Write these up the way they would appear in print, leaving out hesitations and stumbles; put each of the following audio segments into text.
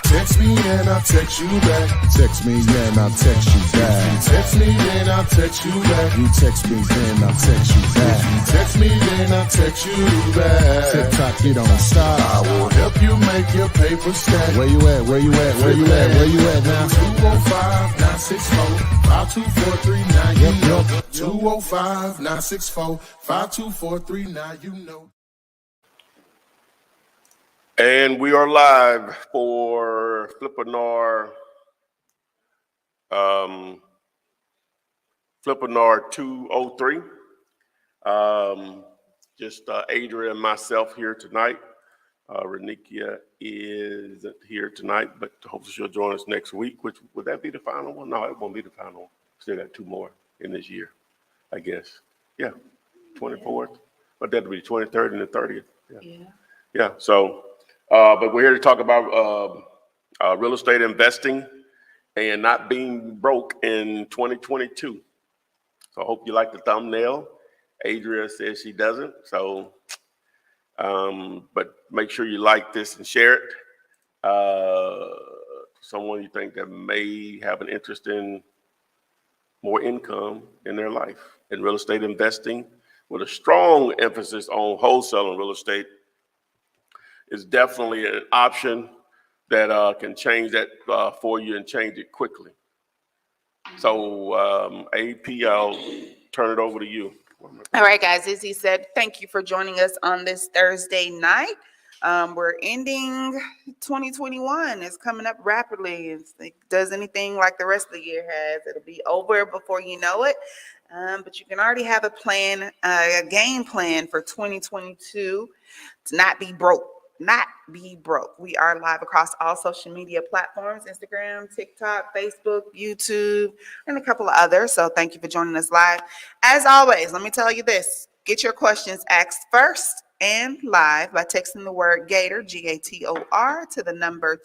Text me and I'll text you back. Text me and I'll text you back. Text me and I'll text you back. You text me then I'll text you back. Text me then I'll text you back. TikTok, you don't stop. I will help you make your paper stack. Where you at? Where you at? Where you at? Where you at now? 205-964-5243. Now you know. 205-964-5243. Now you know. And we are live for Flippinar, Flippinar 203. Just Adria and myself here tonight. Renikia isn't here tonight, but hopefully she'll join us next week. Which would that be the final one? No, it won't be the final one. Still got two more in this year, I guess. Yeah, 24th, but that'll be the 23rd and the 30th. Yeah. So. But we're here to talk about real estate investing and not being broke in 2022. So I hope you like the thumbnail. Adria says she doesn't. So, but make sure you like this and share it. Someone you think that may have an interest in more income in their life in real estate investing with a strong emphasis on wholesaling real estate. Is definitely an option that can change that for you and change it quickly. So AP, I'll turn it over to you. All right, guys, as he said, thank you for joining us on this Thursday night. We're ending 2021. It's coming up rapidly. It does anything like the rest of the year has. It'll be over before you know it. But you can already have a plan, a game plan for 2022 to not be broke. We are live across all social media platforms, Instagram, TikTok, Facebook, YouTube, and a couple of others. So thank you for joining us live. As always, let me tell you this. Get your questions asked first and live by texting the word Gator, G-A-T-O-R, to the number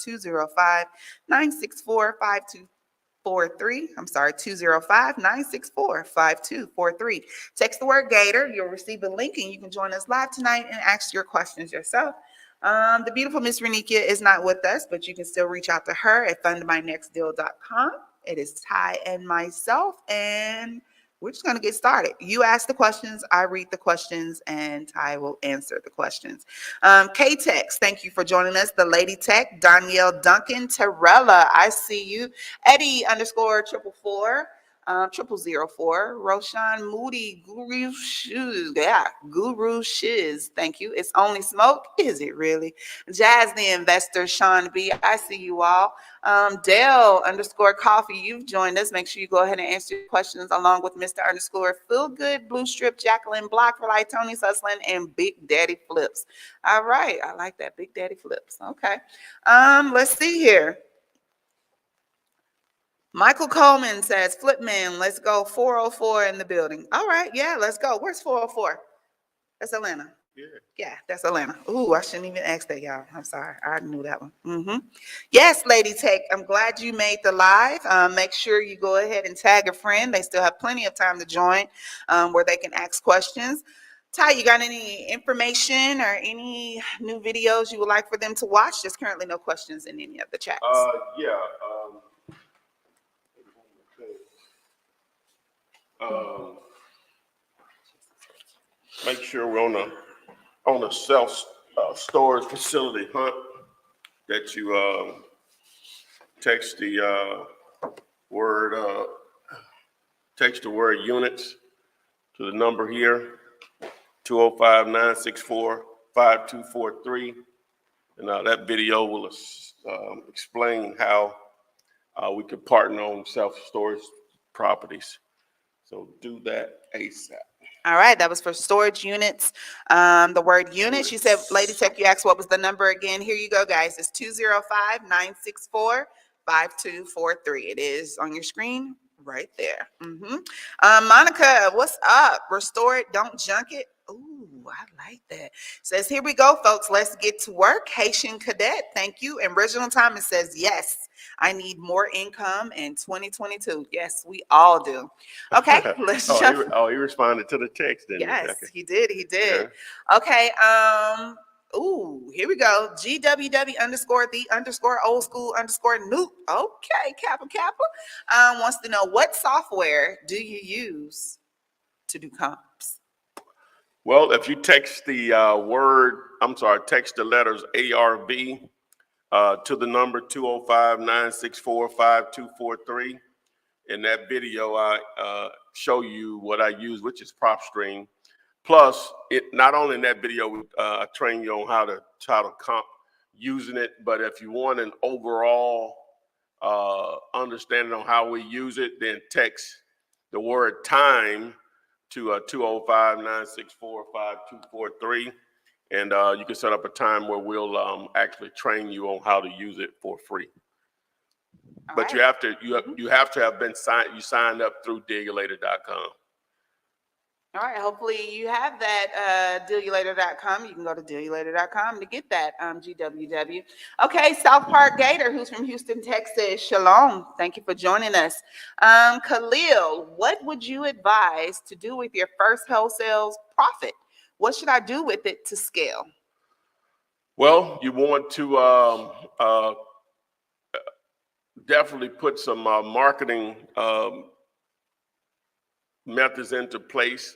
205-964-5243. I'm sorry, 205-964-5243. Text the word Gator. You'll receive a link and you can join us live tonight and ask your questions yourself. The beautiful Miss Renikia is not with us, but you can still reach out to her at fundmynextdeal.com. It is Ty and myself, and we're just going to get started. You ask the questions, I read the questions, and Ty will answer the questions. K-Tex, thank you for joining us. The Lady Tech, Danielle Duncan, Terrella, I see you. Eddie _444. 0004, Roshan Moody, Guru Shiz, Guru Shiz, thank you. It's only smoke, is it really? Jazz the Investor, Sean B, I see you all. Dale _Coffee, you've joined us. Make sure you go ahead and answer your questions along with Mr. Feel Good, Blue Strip, Jacqueline Block, for like Tony Sussland, and Big Daddy Flips. All right, I like that, Big Daddy Flips. Okay, let's see here. Michael Coleman says, Flipman, let's go. 404 in the building. All right, yeah, let's go. Where's 404? That's Atlanta. Yeah, that's Atlanta. Ooh, I shouldn't even ask that, y'all. I'm sorry. I knew that one. Yes, Lady Tech, I'm glad you made the live. Make sure you go ahead and tag a friend. They still have plenty of time to join where they can ask questions. Ty, you got any information or any new videos you would like for them to watch? There's currently no questions in any of the chats. Make sure we're on a self storage facility hunt that you text the word units to the number here 205-964-5243, and that video will explain how we could partner on self storage properties. So do that ASAP. All right, that was for storage units. The word units, you said, Lady Tech, you asked what was the number again. Here you go, guys. It's 205-964-5243. It is on your screen right there. Monica, what's up? Restore it, don't junk it. Ooh, I like that. Says, here we go, folks. Let's get to work. Haitian Cadet, thank you. And Reginald Thomas says, yes, I need more income in 2022. Yes, we all do. Okay, let's jump. He responded to the text, didn't he? Yes, he did. Yeah. Okay, Ooh, here we go. GWW underscore the underscore old school underscore Newt. Okay, Kappa. Wants to know, what software do you use to do comps? Well, if you text the text the letters ARB to the number 205-964-5243. In that video, I show you what I use, which is PropStream. Plus, it not only in that video, I train you on how to comp using it, but if you want an overall understanding on how we use it, then text the word time to 205-964-5243. And you can set up a time where we'll actually train you on how to use it for free. But you have to have been signed up through dealulator.com. All right, hopefully you have that dealulator.com. You can go to dealulator.com to get that GWW. Okay, South Park Gator, who's from Houston, Texas. Shalom. Thank you for joining us. Khalil, what would you advise to do with your first wholesale profit? What should I do with it to scale? Well, you want to definitely put some marketing methods into place.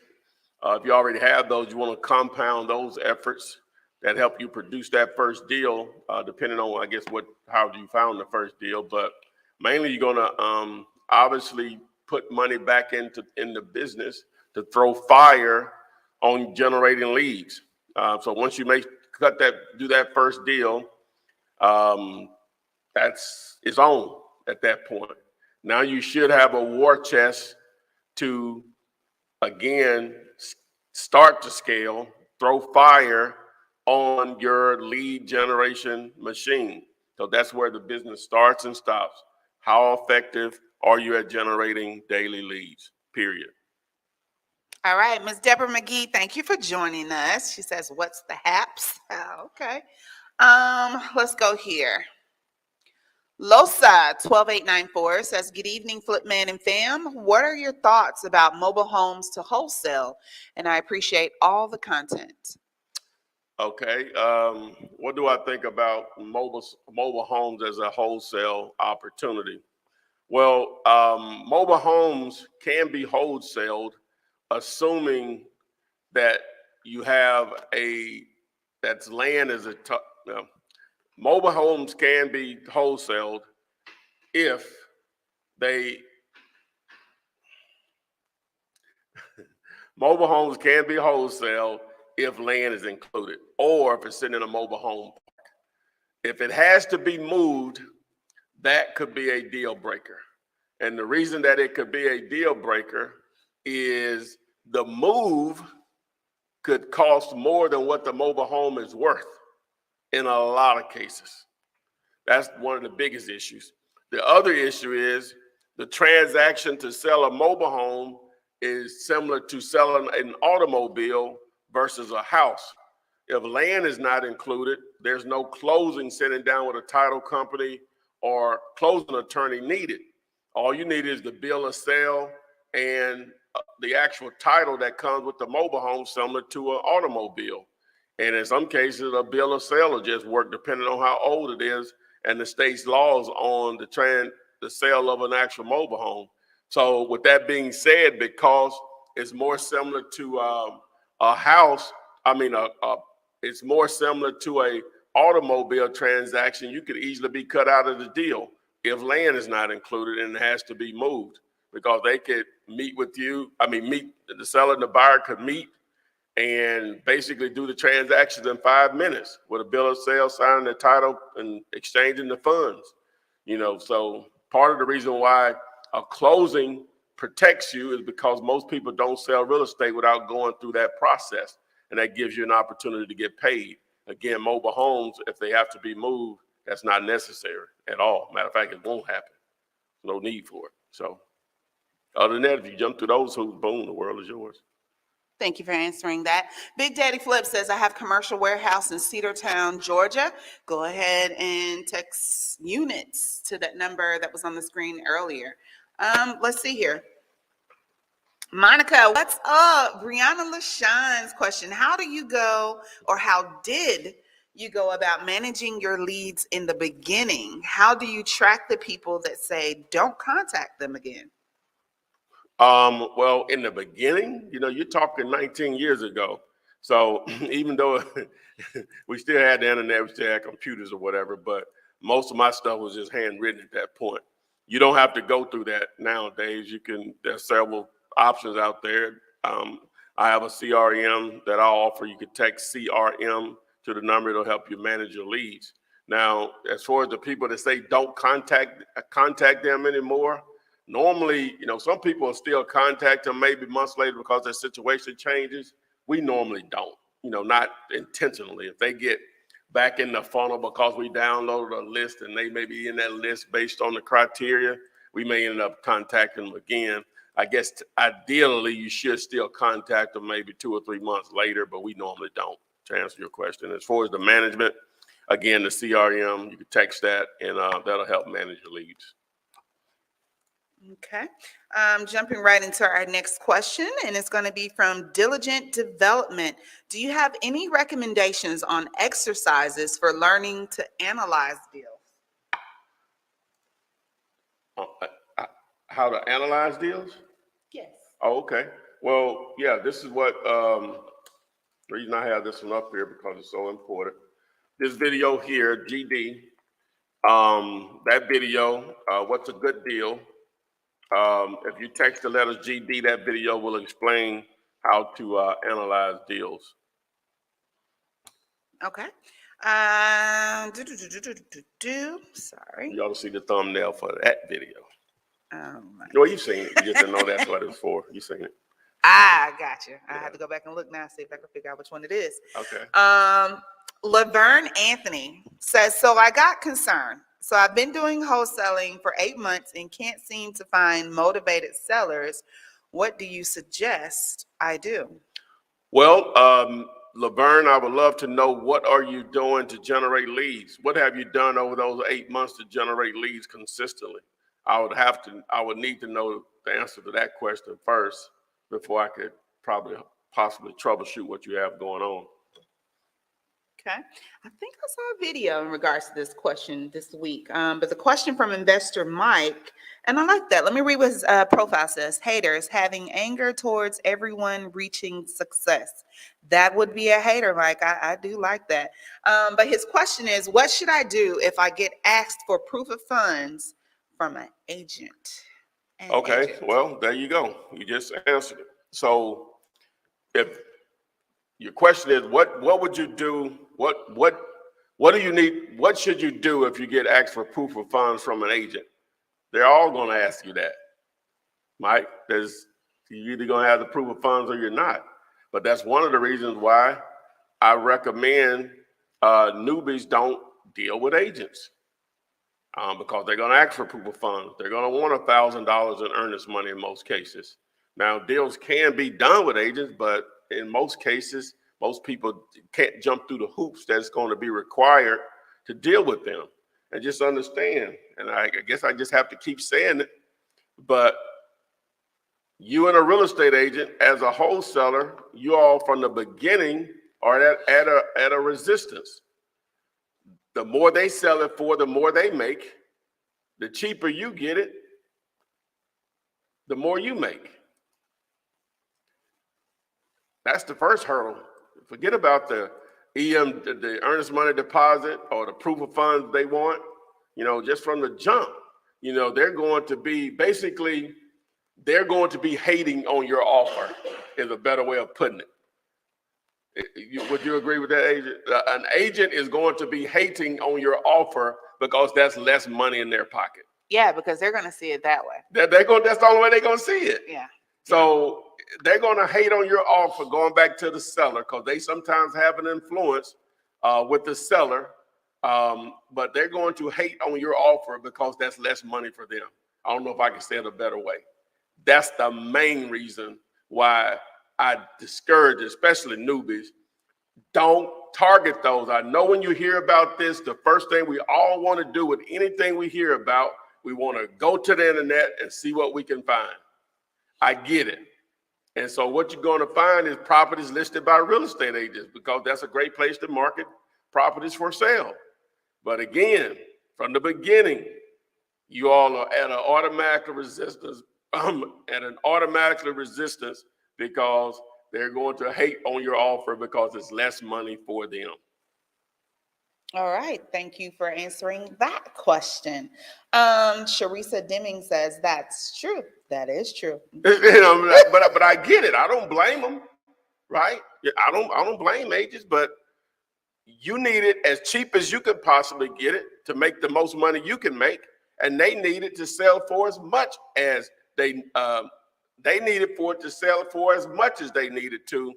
If you already have those, you want to compound those efforts that help you produce that first deal, depending on, I guess, how you found the first deal. But mainly, you're going to obviously put money back into the business to throw fire on generating leads. So once you do that first deal, it's on at that point. Now you should have a war chest to, again, start to scale, throw fire on your lead generation machine. So that's where the business starts and stops. How effective are you at generating daily leads, period? All right, Ms. Deborah McGee, thank you for joining us. She says, what's the haps? Oh, okay. Let's go here. Losa 12894 says, good evening, Flipman and fam. What are your thoughts about mobile homes to wholesale? And I appreciate all the content. Okay. What do I think about mobile homes as a wholesale opportunity? Well, mobile homes can be wholesaled, assuming that you have land as a mobile homes can be wholesaled if mobile homes can be wholesaled if land is included, or if it's sitting in a mobile home park. If it has to be moved, that could be a deal breaker. And the reason that it could be a deal breaker is the move could cost more than what the mobile home is worth in a lot of cases. That's one of the biggest issues. The other issue is the transaction to sell a mobile home is similar to selling an automobile versus a house. If land is not included, there's no closing sitting down with a title company or closing attorney needed. All you need is the bill of sale and the actual title that comes with the mobile home, similar to an automobile. And in some cases, a bill of sale will just work depending on how old it is and the state's laws on the sale of an actual mobile home. So with that being said, because it's more similar to a house, it's more similar to a automobile transaction, you could easily be cut out of the deal if land is not included and it has to be moved, because they could meet with you. The seller and the buyer could meet and basically do the transactions in 5 minutes with a bill of sale, signing the title, and exchanging the funds. So part of the reason why a closing protects you is because most people don't sell real estate without going through that process, and that gives you an opportunity to get paid. Again, mobile homes, if they have to be moved, that's not necessary at all. Matter of fact, it won't happen. No need for it. So other than that, if you jump through those hoops, boom, the world is yours. Thank you for answering that. Big Daddy Flip says, I have commercial warehouse in Cedartown, Georgia. Go ahead and text units to that number that was on the screen earlier. Let's see here. Monica, what's up? Brianna LaShawn's question. How do you go, or how did you go about managing your leads in the beginning? How do you track the people that say, don't contact them again? Well, in the beginning, you're talking 19 years ago. So even though we still had the internet, we still had computers or whatever, but most of my stuff was just handwritten at that point. You don't have to go through that nowadays. There's several options out there. I have a CRM that I offer. You can text CRM to the number. It'll help you manage your leads. Now, as far as the people that say don't contact them anymore, normally, some people will still contact them maybe months later because their situation changes. We normally don't, not intentionally. If they get back in the funnel because we downloaded a list and they may be in that list based on the criteria, we may end up contacting them again. I guess ideally you should still contact them maybe 2 or 3 months later, but we normally don't, to answer your question. As far as the management, again, the CRM, you can text that and that'll help manage your leads. Okay. Jumping right into our next question, and it's going to be from Diligent Development. Do you have any recommendations on exercises for learning to analyze deals? How to analyze deals? Yes. Oh, okay. Well, yeah, this is what, the reason I have this one up here because it's so important. This video here, GD, that video, what's a good deal? If you text the letters GD, that video will explain how to analyze deals. Okay. Sorry. You ought to see the thumbnail for that video. Oh, Well, you've seen it. You just didn't know that's what it's for. You've seen it. I got you. I Yeah. have to go back and look now, see if I can figure out which one it is. Okay. Laverne Anthony says, so I got concerned. So I've been doing wholesaling for 8 months and can't seem to find motivated sellers. What do you suggest I do? Well, Laverne, I would love to know, what are you doing to generate leads? What have you done over those 8 months to generate leads consistently? I would need to know the answer to that question first before I could possibly troubleshoot what you have going on. Okay. I think I saw a video in regards to this question this week. But the question from investor Mike, and I like that. Let me read what his profile says. Haters, having anger towards everyone reaching success. That would be a hater, Mike. I do like that. But his question is, what should I do if I get asked for proof of funds from an agent? Okay, well, there you go. You just answered it. So if your question is, what would you do? What do you need? What should you do if you get asked for proof of funds from an agent? They're all going to ask you that, Mike. You're either going to have the proof of funds or you're not. But that's one of the reasons why I recommend newbies don't deal with agents, because they're going to ask for proof of funds. They're going to want $1,000 in earnest money in most cases. Now, deals can be done with agents, but in most cases, most people can't jump through the hoops that's going to be required to deal with them. And just understand, and I guess I just have to keep saying it, but you and a real estate agent, as a wholesaler, you all from the beginning are at a resistance. The more they sell it for, the more they make. The cheaper you get it, the more you make. That's the first hurdle. Forget about the the earnest money deposit or the proof of funds they want. Just from the jump, they're going to be hating on your offer, is a better way of putting it. Would you agree with that, agent? An agent is going to be hating on your offer because that's less money in their pocket. Yeah, because they're going to see it that way. That's the only way they're going to see it. Yeah. So they're going to hate on your offer, going back to the seller, because they sometimes have an influence with the seller, but they're going to hate on your offer because that's less money for them. I don't know if I can say it a better way. That's the main reason why I discourage, especially newbies, don't target those. I know when you hear about this, the first thing we all want to do with anything we hear about, we want to go to the internet and see what we can find. I get it. And so what you're going to find is properties listed by real estate agents, because that's a great place to market properties for sale. But again, from the beginning, you all are at an automatic resistance, because they're going to hate on your offer because it's less money for them. All right. Thank you for answering that question. Sharisa Deming says that's true. That is true. But I get it. I don't blame them, right? Yeah, I don't blame agents, but you need it as cheap as you can possibly get it to make the most money you can make, and they need it to sell for as much as they needed for it to sell for as much as they needed to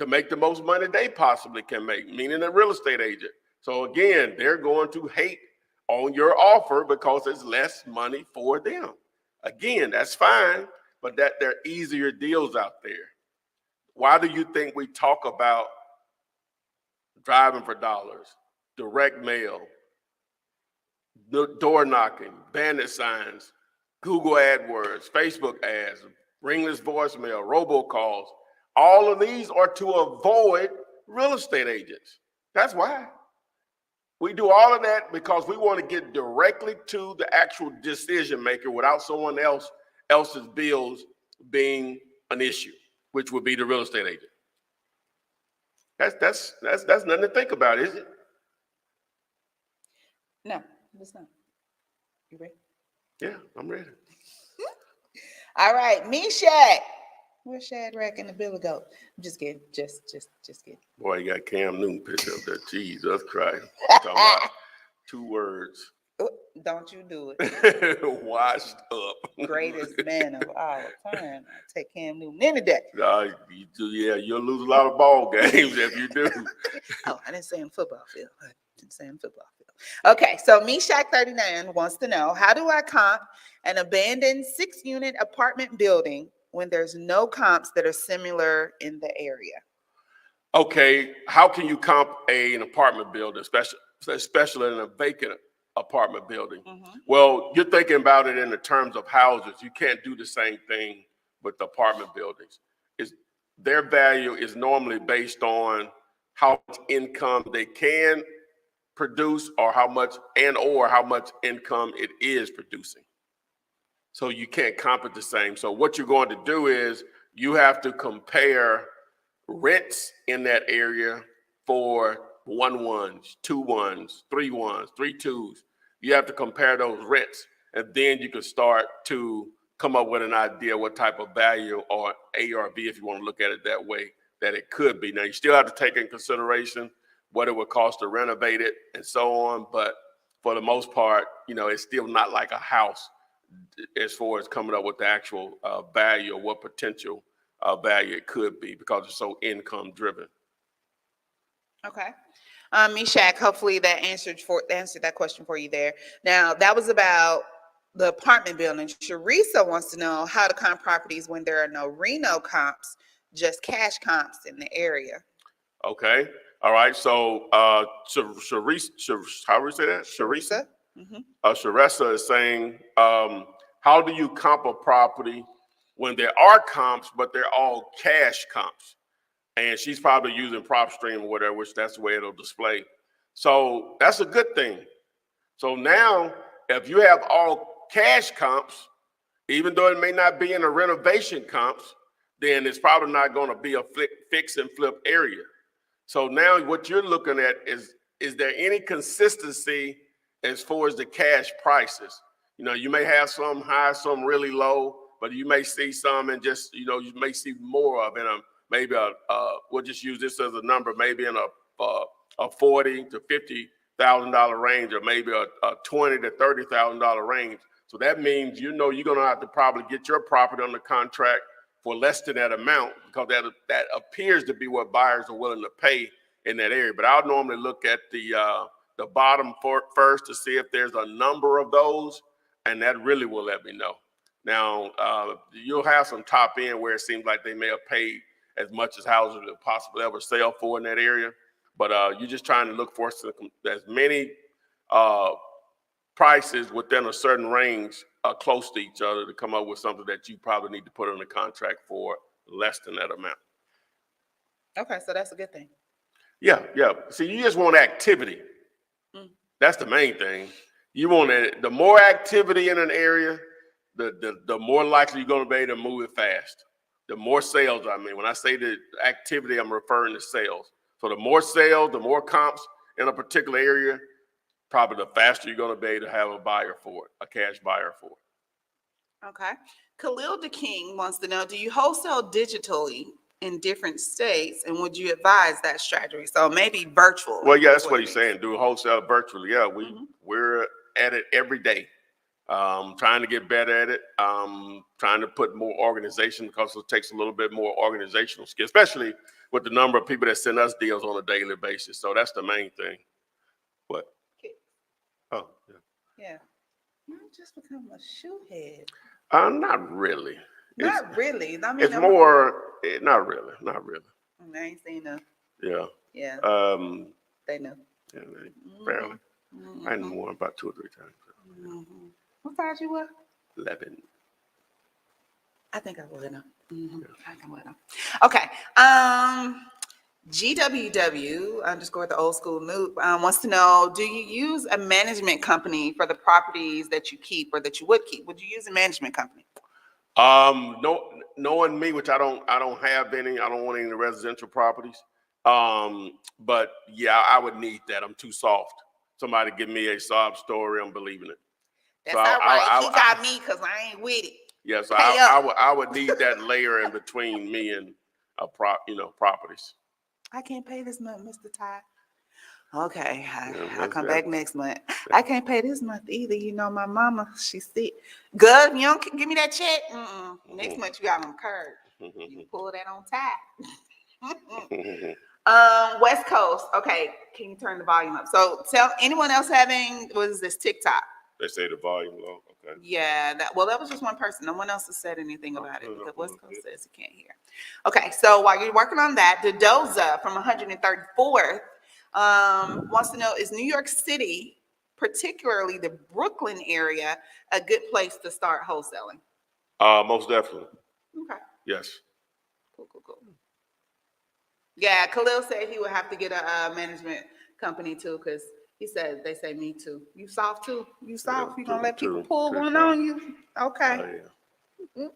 make the most money they possibly can make, meaning a real estate agent. So again, they're going to hate on your offer because it's less money for them. Again, that's fine, but there are easier deals out there. Why do you think we talk about driving for dollars, direct mail, door knocking, bandit signs, Google AdWords, Facebook ads, ringless voicemail, robocalls? All of these are to avoid real estate agents. That's why. We do all of that because we want to get directly to the actual decision maker without someone else's bills being an issue, which would be the real estate agent. That's nothing to think about, is it? No, it's not. You ready? Yeah, I'm ready. All right, me, Shaq. Where's Shadrach and the Billy Goat? I'm just kidding. Just kidding. Boy, you got Cam Newton picture up there. Jesus Christ. I'm talking about 2 words. Ooh, don't you do it. Washed up. Greatest man of all time. I take Cam Newton any day. You'll lose a lot of ball games if you do. Oh, I didn't say in football field. Okay, so Meshach39 wants to know, how do I comp an abandoned 6-unit apartment building when there's no comps that are similar in the area? Okay, how can you comp an apartment building, especially in a vacant apartment building? Mm-hmm. Well, you're thinking about it in the terms of houses. You can't do the same thing with apartment buildings. Their value is normally based on how much income they can produce, or how much income it is producing. So you can't comp it the same. So what you're going to do is you have to compare rents in that area for 1-1s, 2-1s, 3-1s, 3-2s. You have to compare those rents, and then you can start to come up with an idea what type of value, or ARV, if you want to look at it that way, that it could be. Now, you still have to take in consideration what it would cost to renovate it and so on. But for the most part, it's still not like a house as far as coming up with the actual value, or what potential value it could be, because it's so income driven. Okay. Meshach, hopefully that answered that question for you there. Now, that was about the apartment building. Sharisa wants to know how to comp properties when there are no reno comps, just cash comps in the area. Okay. All right. So Sharisa, how do we say that? Sharisa? Mm-hmm. Sharisa is saying, how do you comp a property when there are comps, but they're all cash comps? And she's probably using PropStream or whatever, which that's the way it'll display. So that's a good thing. So now, if you have all cash comps, even though it may not be in a renovation comps, then it's probably not going to be a fix and flip area. So now what you're looking at is there any consistency as far as the cash prices? You may have some high, some really low, but you may see some and just, you may see more of it. Maybe we'll just use this as a number, maybe in a $40,000 to $50,000 range, or maybe a $20,000 to $30,000 range. So that means, you're going to have to probably get your property under contract for less than that amount, because that appears to be what buyers are willing to pay in that area. But I'll normally look at the bottom first to see if there's a number of those, and that really will let me know. Now, you'll have some top end where it seems like they may have paid as much as houses would possibly ever sell for in that area. But you're just trying to look for as many prices within a certain range close to each other to come up with something that you probably need to put on the contract for less than that amount. Okay, so that's a good thing. Yeah. See, you just want activity. That's the main thing. You want the more activity in an area, the more likely you're going to be able to move it fast. The more sales, I mean, when I say the activity, I'm referring to sales. So the more sales, the more comps in a particular area, probably the faster you're going to be able to have a buyer for it, a cash buyer for it. Okay. Khalil the King wants to know, do you wholesale digitally in different states, and would you advise that strategy? So maybe virtual. Well, yeah, that's what he's saying. Do wholesale virtually. Yeah, we're at it every day. Trying to get better at it. Trying to put more organization, because it takes a little bit more organizational skill, especially with the number of people that send us deals on a daily basis. So that's the main thing. What? Oh, yeah. Yeah. You just become a shoe head. Not really. Not really. I mean, It's more, not really. I ain't seen them. Yeah. Yeah. They know. Yeah, barely. I hadn't worn about 2 or 3 times. What size you were? 11. I think I would know. I can wear them. Okay. GWW _ the old school noob wants to know, do you use a management company for the properties that you keep or that you would keep? Would you use a management company? No, knowing me, which I don't have any. I don't want any residential properties. But yeah, I would need that. I'm too soft. Somebody give me a sob story, I'm believing it. That's all right. He got me because I ain't with it. Yes, yeah, so I would need that layer in between me and properties. I can't pay this month, Mr. Ty. Okay, I'll come back next month. I can't pay this month either. You know, my mama, she's sick. Good, you don't give me that check. Next month you got on card. You pull that on Ty. West Coast. Okay, can you turn the volume up? So tell anyone else having, what is this, TikTok? They say the volume low. Okay. Yeah, that was just one person. No one else has said anything about it because West Coast says he can't hear. Okay, so while you're working on that, Dodoza from 134th wants to know, is New York City, particularly the Brooklyn area, a good place to start wholesaling? Most definitely. Okay. Yes. Cool. Yeah, Khalil said he would have to get a management company too, because he said they say me too. You soft too? You soft? You gonna let people pull one on you? Okay. Yeah.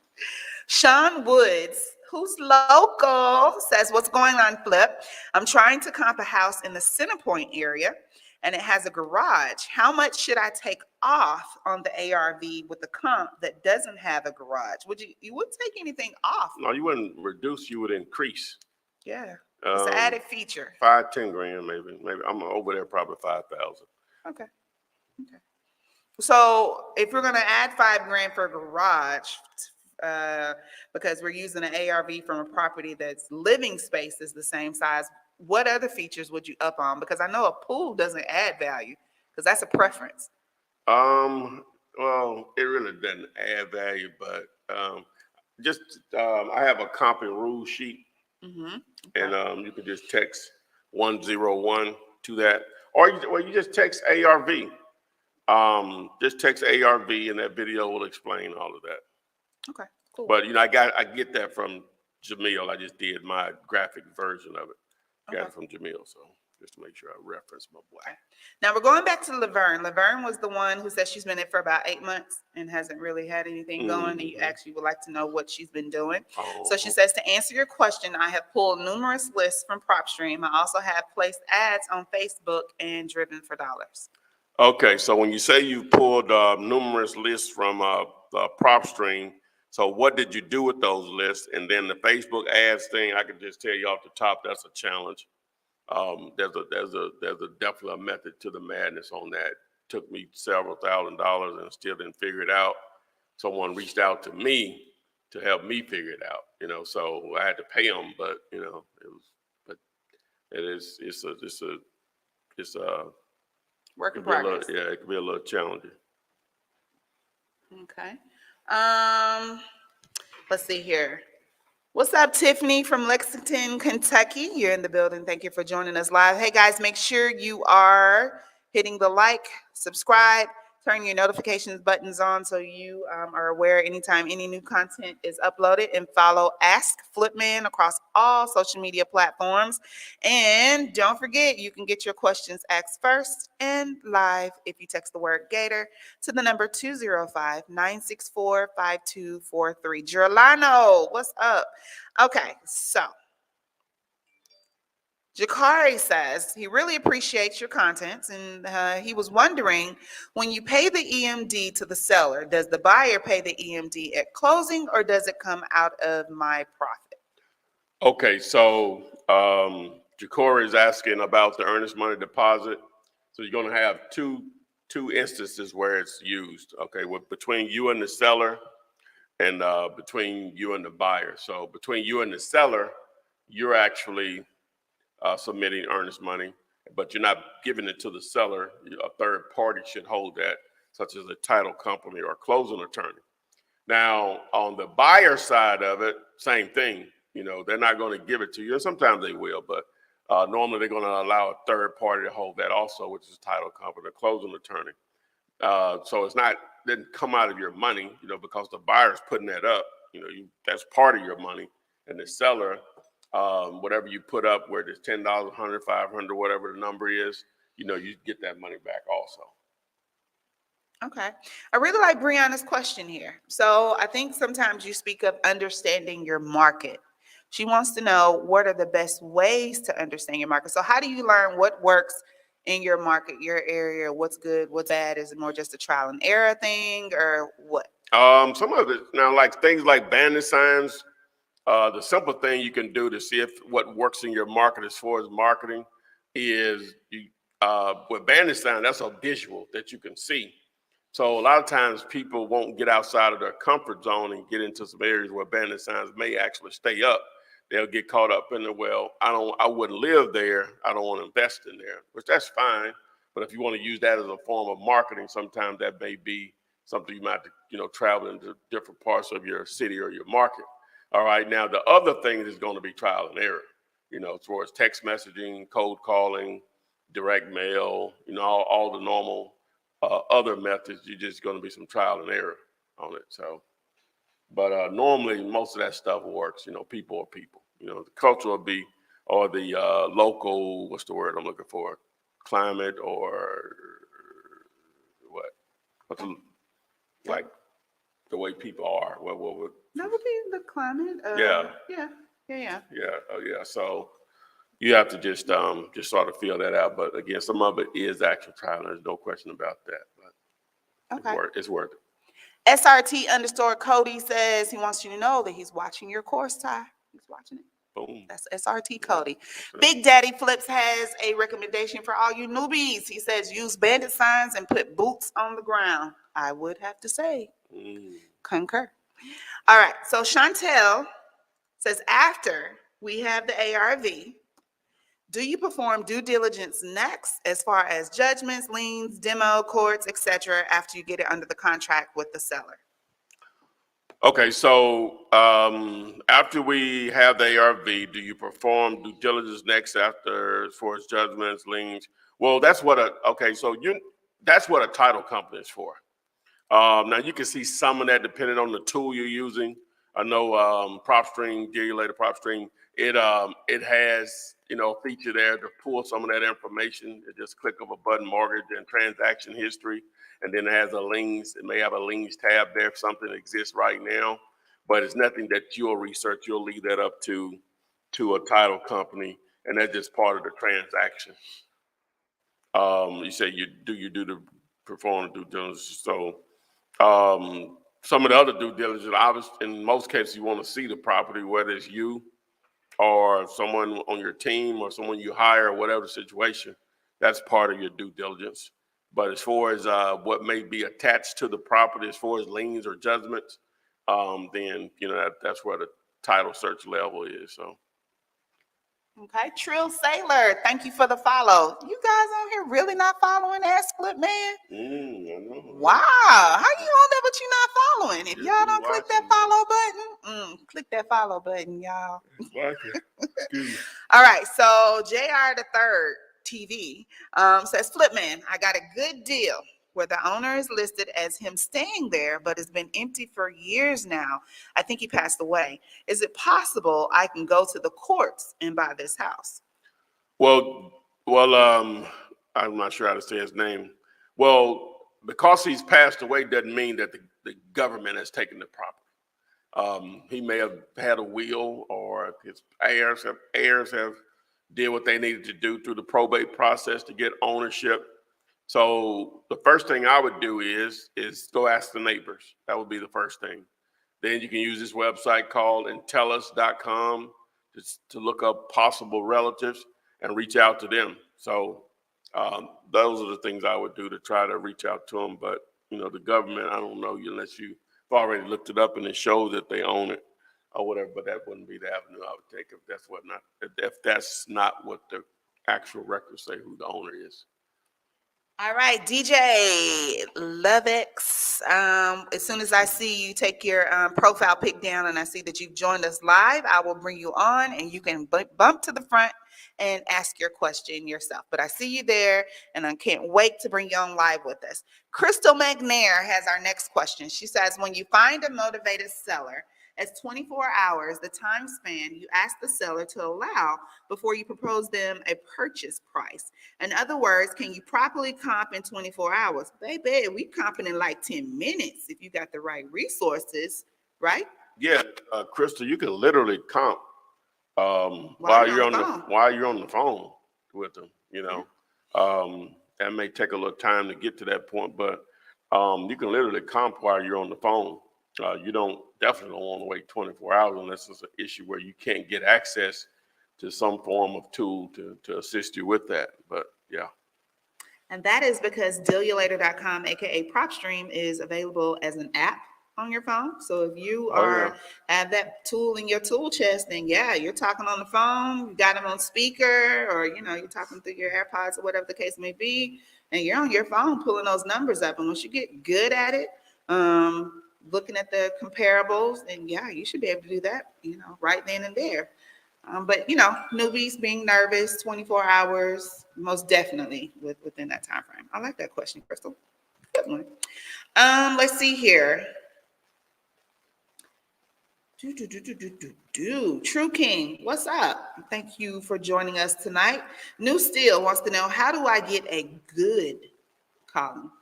Sean Woods, who's local, says, what's going on, Flip? I'm trying to comp a house in the Centerpoint area, and it has a garage. How much should I take off on the ARV with the comp that doesn't have a garage? You wouldn't take anything off? No, you wouldn't reduce. You would increase. Yeah, it's an added feature. 5-10 grand, maybe. I'm over there probably 5,000. Okay. So if we're gonna add 5 grand for a garage, because we're using an ARV from a property that's living space is the same size, what other features would you up on? Because I know a pool doesn't add value, because that's a preference. Well, it really doesn't add value, but I have a comp and rule sheet, and you can just text 101 to that, or you just text ARV. Just text ARV, and that video will explain all of that. Okay, cool. But I get that from Jamil. I just did my graphic version of it. Got it from Jamil, so just to make sure I reference my boy. Now we're going back to Laverne. Laverne was the one who said she's been in for about 8 months and hasn't really had anything going. And you actually would like to know what she's been doing. So she says, to answer your question, I have pulled numerous lists from PropStream. I also have placed ads on Facebook and driven for dollars. Okay, so when you say you pulled numerous lists from PropStream, so what did you do with those lists? And then the Facebook ads thing, I can just tell you off the top, that's a challenge. There's definitely a method to the madness on that. Took me several $1,000s and still didn't figure it out. Someone reached out to me to help me figure it out, so I had to pay them, but it's a work in progress. It could be a little challenging. Okay. Let's see here. What's up, Tiffany from Lexington, Kentucky? You're in the building. Thank you for joining us live. Hey guys, make sure you are hitting the like, subscribe, Turn your notifications buttons on so you are aware anytime any new content is uploaded, and follow Ask Flipman across all social media platforms. And don't forget, you can get your questions asked first and live if you text the word Gator to the number 205-964-5243. Gerlano, what's up? Okay, so Jakari says he really appreciates your contents, and he was wondering, when you pay the EMD to the seller, does the buyer pay the EMD at closing, or does it come out of my profit? Okay, so Jacory is asking about the earnest money deposit. So you're going to have two instances where it's used. Okay, between you and the seller, and between you and the buyer. So between you and the seller, you're actually submitting earnest money, but you're not giving it to the seller. A third party should hold that, such as a title company or a closing attorney. Now, on the buyer side of it, same thing. You know, they're not going to give it to you. And sometimes they will, but normally they're going to allow a third party to hold that also, which is a title company, a closing attorney. So it's not, didn't come out of your money, you know, because the buyer's putting that up. You know, that's part of your money, and the seller, whatever you put up, where there's $10, $100, $500, whatever the number is, you know, you get that money back also. Okay. I really like Brianna's question here. So I think sometimes you speak of understanding your market. She wants to know, what are the best ways to understand your market? So how do you learn what works in your market, your area, what's good, what's bad? Is it more just a trial and error thing, or what? Some of it now, like things like bandit signs, the simple thing you can do to see if what works in your market as far as marketing is with bandit sign, that's a visual that you can see. So a lot of times people won't get outside of their comfort zone and get into some areas where bandit signs may actually stay up. They'll get caught up in the, well, I wouldn't live there. I don't want to invest in there, which that's fine. But if you want to use that as a form of marketing, sometimes that may be something you might have to, you know, travel into different parts of your city or your market. All right. Now, the other thing is going to be trial and error, you know, as far as text messaging, cold calling, direct mail, you know, all the normal other methods. You're just going to be some trial and error on it. So, but normally most of that stuff works. You know, people are people. You know, the culture will be, or the local, what's the word I'm looking for? Climate, or what? What's like the way people are. What That would be the climate. Yeah. Yeah. Yeah. So you have to just sort of feel that out. But again, some of it is actual trial. There's no question about that. But Okay. it's worth it. SRT_Cody says he wants you to know that he's watching your course, Ty. He's watching it. Boom. That's SRT Cody. Big Daddy Flips has a recommendation for all you newbies. He says use bandit signs and put boots on the ground. I would have to say, concur. All right. So Chantel says, after we have the ARV, do you perform due diligence next as far as judgments, liens, demo, courts, etc., after you get it under the contract with the seller? Okay, so after we have the ARV, do you perform due diligence next after, as far as judgments, liens? Well, that's what that's what a title company is for. Now you can see some of that depending on the tool you're using. I know PropStream, Dealulator PropStream, it has, you know, a feature there to pull some of that information. It just click of a button, mortgage and transaction history, and then it has a liens. It may have a liens tab there if something exists right now, but it's nothing that you'll research. You'll leave that up to a title company, and that's just part of the transaction. You say you do the perform due diligence. So some of the other due diligence, obviously, in most cases, you want to see the property, whether it's you or someone on your team or someone you hire, or whatever the situation. That's part of your due diligence. But as far as what may be attached to the property, as far as liens or judgments, then, you know, that's where the title search level is. So. Okay, Trill Sailor, thank you for the follow. You guys on here really not following Ask Flip Man? I know. Wow, how you on there but you not following? If y'all don't click that watching. follow button, click that follow button, y'all. Excuse me. All right, so JR the Third TV says, Flip Man, I got a good deal where the owner is listed as him staying there, but has been empty for years now. I think he passed away. Is it possible I can go to the courts and buy this house? Well, I'm not sure how to say his name. Well, because he's passed away doesn't mean that the government has taken the property. He may have had a will, or his heirs have did what they needed to do through the probate process to get ownership. So the first thing I would do is go ask the neighbors. That would be the first thing. Then you can use this website called intellus.com to look up possible relatives and reach out to them. So those are the things I would do to try to reach out to them. But, the government, I don't know unless you've already looked it up and it shows that they own it or whatever, but that wouldn't be the avenue I would take if that's not what the actual records say who the owner is. All right, DJ Lovex. As soon as I see you take your profile pic down and I see that you've joined us live, I will bring you on and you can bump to the front and ask your question yourself. But I see you there and I can't wait to bring you on live with us. Crystal McNair has our next question. She says, when you find a motivated seller, as 24 hours, the time span you ask the seller to allow before you propose them a purchase price. In other words, can you properly comp in 24 hours? Baby, we comping in like 10 minutes if you got the right resources, right? Yeah, Crystal, you can literally comp While you're on the phone with them. That may take a little time to get to that point, but you can literally comp while you're on the phone. You definitely don't want to wait 24 hours unless it's an issue where you can't get access to some form of tool to assist you with that. But yeah. And that is because dealyoulater.com, aka PropStream, is available as an app on your phone. So if you have that tool in your tool chest, then yeah, you're talking on the phone, you got them on speaker, or you're talking through your AirPods or whatever the case may be, and you're on your phone pulling those numbers up. And once you get good at it, looking at the comparables, and yeah, you should be able to do that, right then and there. But newbies being nervous, 24 hours, most definitely within that time frame. I like that question, Crystal. Good one. Let's see here. True King, what's up? Thank you for joining us tonight. New Steel wants to know, how do I get a good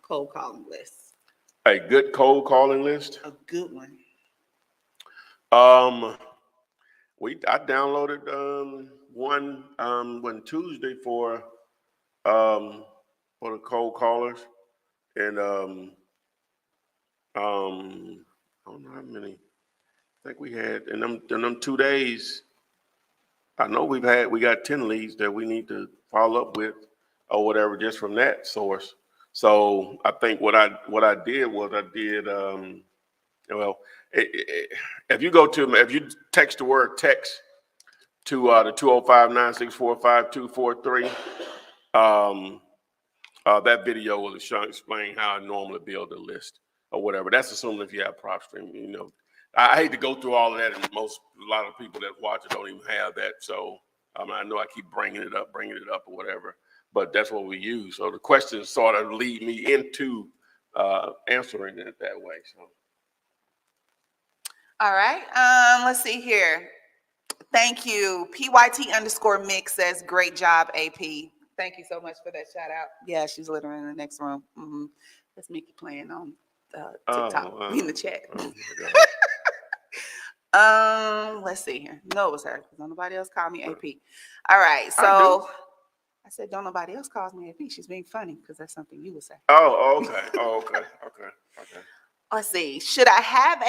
cold calling list? A good cold calling list? A good one. I downloaded one Tuesday for the cold callers, and I don't know how many. I think we had in them 2 days. I know we got 10 leads that we need to follow up with or whatever just from that source. So I think what I did was if you text the word text to the 205-964-5243, that video will explain how I normally build a list or whatever. That's assuming if you have PropStream. I hate to go through all of that, and a lot of people that watch it don't even have that. So I know I keep bringing it up or whatever, but that's what we use. So the questions sort of lead me into answering it that way. So. All right. Let's see here. Thank you. PYT_mix says, great job, AP. Thank you so much for that shout out. Yeah, she's literally in the next room. Mm-hmm. That's Mickey playing on TikTok in the chat. Let's see here. No, it was her because nobody else called me AP. All right. So I said, don't nobody else calls me AP. She's being funny because that's something you would say. Oh, okay. Okay. Let's see. Should I have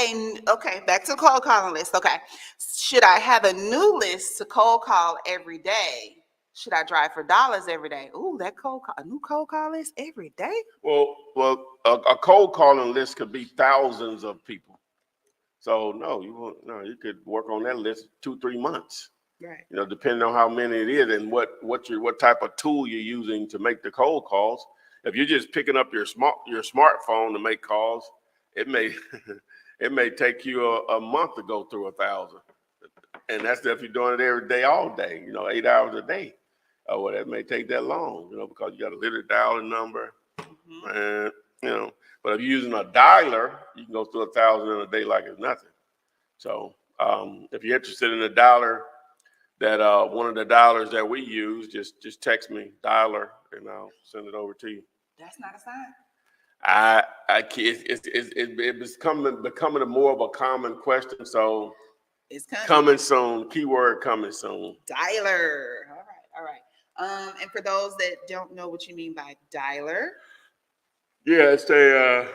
back to the cold calling list. Okay. Should I have a new list to cold call every day? Should I drive for dollars every day? Ooh, a new cold call list every day? Well, a cold calling list could be thousands of people. So you could work on that list 2-3 months. Right. Depending on how many it is and what type of tool you're using to make the cold calls. If you're just picking up your smartphone to make calls, it may take you a month to go through 1,000, and that's if you're doing it every day, all day. 8 hours a day. Well, that may take that long. Because you got to literally dial a number, and you know. But if you're using a dialer, you can go through 1,000 in a day like it's nothing. So if you're interested in a dialer, that one of the dialers that we use, just text me dialer and I'll send it over to you. That's not a sign. It's becoming a more of a common question. So It's coming soon. Keyword coming soon. Dialer. All right. And for those that don't know what you mean by dialer, Yeah, it's a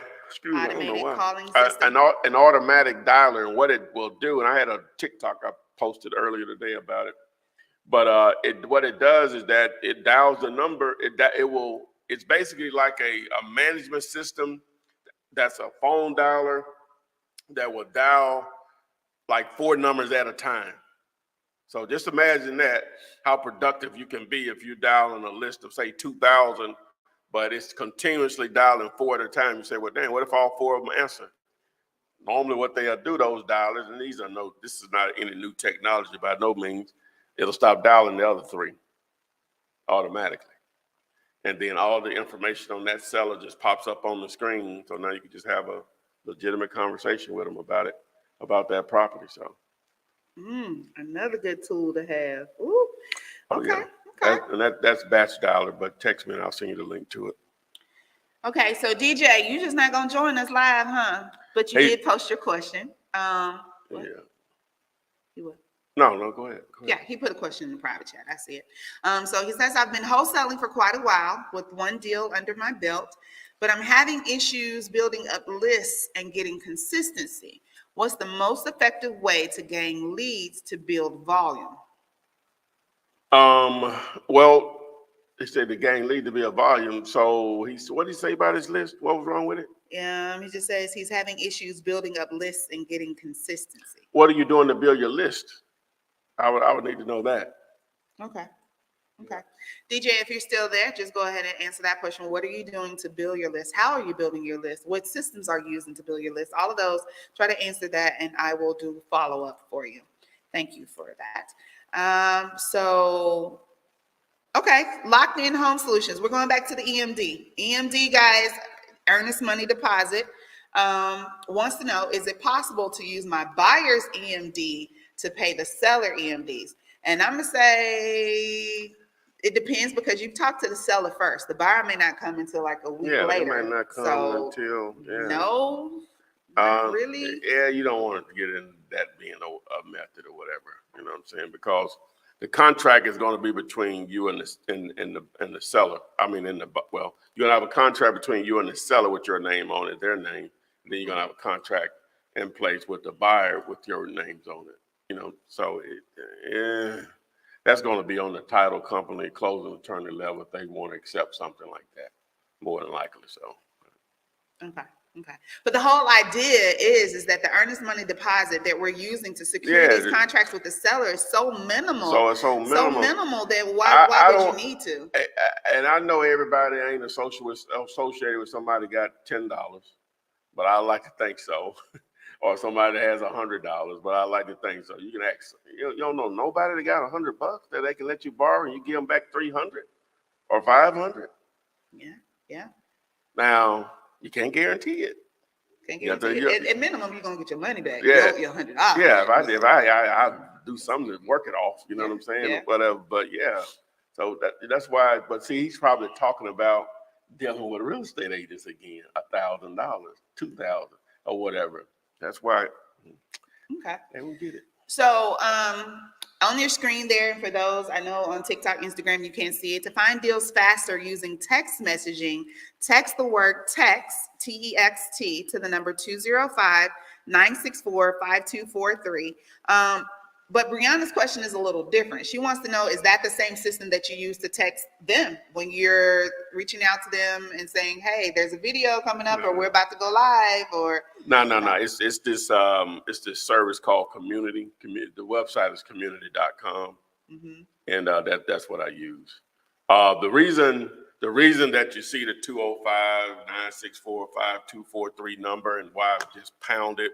automated calling system. an automatic dialer, and what it will do. And I had a TikTok I posted earlier today about it. But what it does is that it dials the number. It's basically like a management system that's a phone dialer that will dial like 4 numbers at a time. So just imagine that, how productive you can be if you're dialing a list of, say, 2,000, but it's continuously dialing 4 at a time. You say, well, dang, what if all 4 of them answer? Normally what they'll do, those dialers, and this is not any new technology by no means, it'll stop dialing the other 3 automatically. And then all the information on that seller just pops up on the screen. So now you can just have a legitimate conversation with them about that property. So another good tool to have. Ooh. Okay. Yeah. Okay. That's batch dialer, but text me and I'll send you the link to it. Okay, so DJ, you just not gonna join us live, huh? But you did post your question. Yeah. You what? No, go ahead. Yeah, he put a question in the private chat. I see it. So he says, I've been wholesaling for quite a while with 1 deal under my belt, but I'm having issues building up lists and getting consistency. What's the most effective way to gain leads to build volume? Well, they said to gain lead to build volume. So what did he say about his list? What was wrong with it? He just says he's having issues building up lists and getting consistency. What are you doing to build your list? I would need to know that. Okay. DJ, if you're still there, just go ahead and answer that question. What are you doing to build your list? How are you building your list? What systems are you using to build your list? All of those, try to answer that and I will do follow-up for you. Thank you for that. Okay, Locked In Home Solutions. We're going back to the EMD. EMD, guys, Earnest Money Deposit, wants to know, is it possible to use my buyer's EMD to pay the seller EMDs? And I'm going to say it depends, because you've talked to the seller first. The buyer may not come until like a week later. It might not come until, no, not really. Yeah, you don't want to get in that being a method or whatever, you know what I'm saying? Because the contract is going to be between you and the seller. I mean, you're going to have a contract between you and the seller with your name on it, their name. And then you're going to have a contract in place with the buyer with your names on it. You know, so that's going to be on the title company, closing attorney level if they want to accept something like that, more than likely. So, okay. But the whole idea is that the earnest money deposit that we're using to secure these contracts with the seller is so minimal. So it's so minimal that why would you need to? And I know everybody ain't associated with somebody that got $10, but I like to think so. Or somebody that has $100, but I like to think so. You can ask. You don't know nobody that got $100 that they can let you borrow and you give them back $300 or $500. Yeah. Now you can't guarantee it. At minimum, you're gonna get your money back. Yeah, your $100. Yeah, if I do something to work it off. You know what I'm saying? Yeah. Whatever. But yeah, so that's why. But see, he's probably talking about dealing with real estate agents again, $1,000, $2,000, or whatever. That's why. Okay. And we get it. So on your screen there, for those, I know on TikTok, Instagram, you can't see it. To find deals faster using text messaging, text the word text, TEXT, to the number 205-964-5243. But Brianna's question is a little different. She wants to know, is that the same system that you use to text them when you're reaching out to them and saying, hey, there's a video coming up, or we're about to go live, or? No. It's this service called Community. The website is community.com. Mm-hmm. And that's what I use. The reason that you see the 205-964-5243 number and why I just pound it.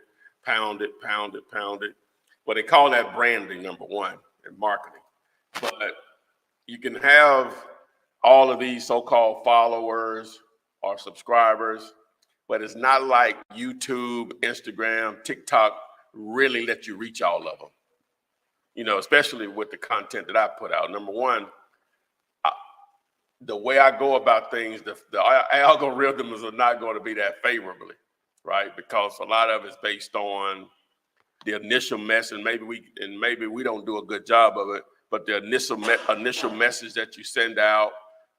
Well, they call that branding, number one, and marketing. But you can have all of these so-called followers or subscribers but it's not like YouTube, Instagram, TikTok really let you reach all of them. You know, especially with the content that I put out. Number one, the way I go about things, the algorithms are not going to be that favorably, right? Because a lot of it's based on the initial message, and maybe we don't do a good job of it, but the initial message that you send out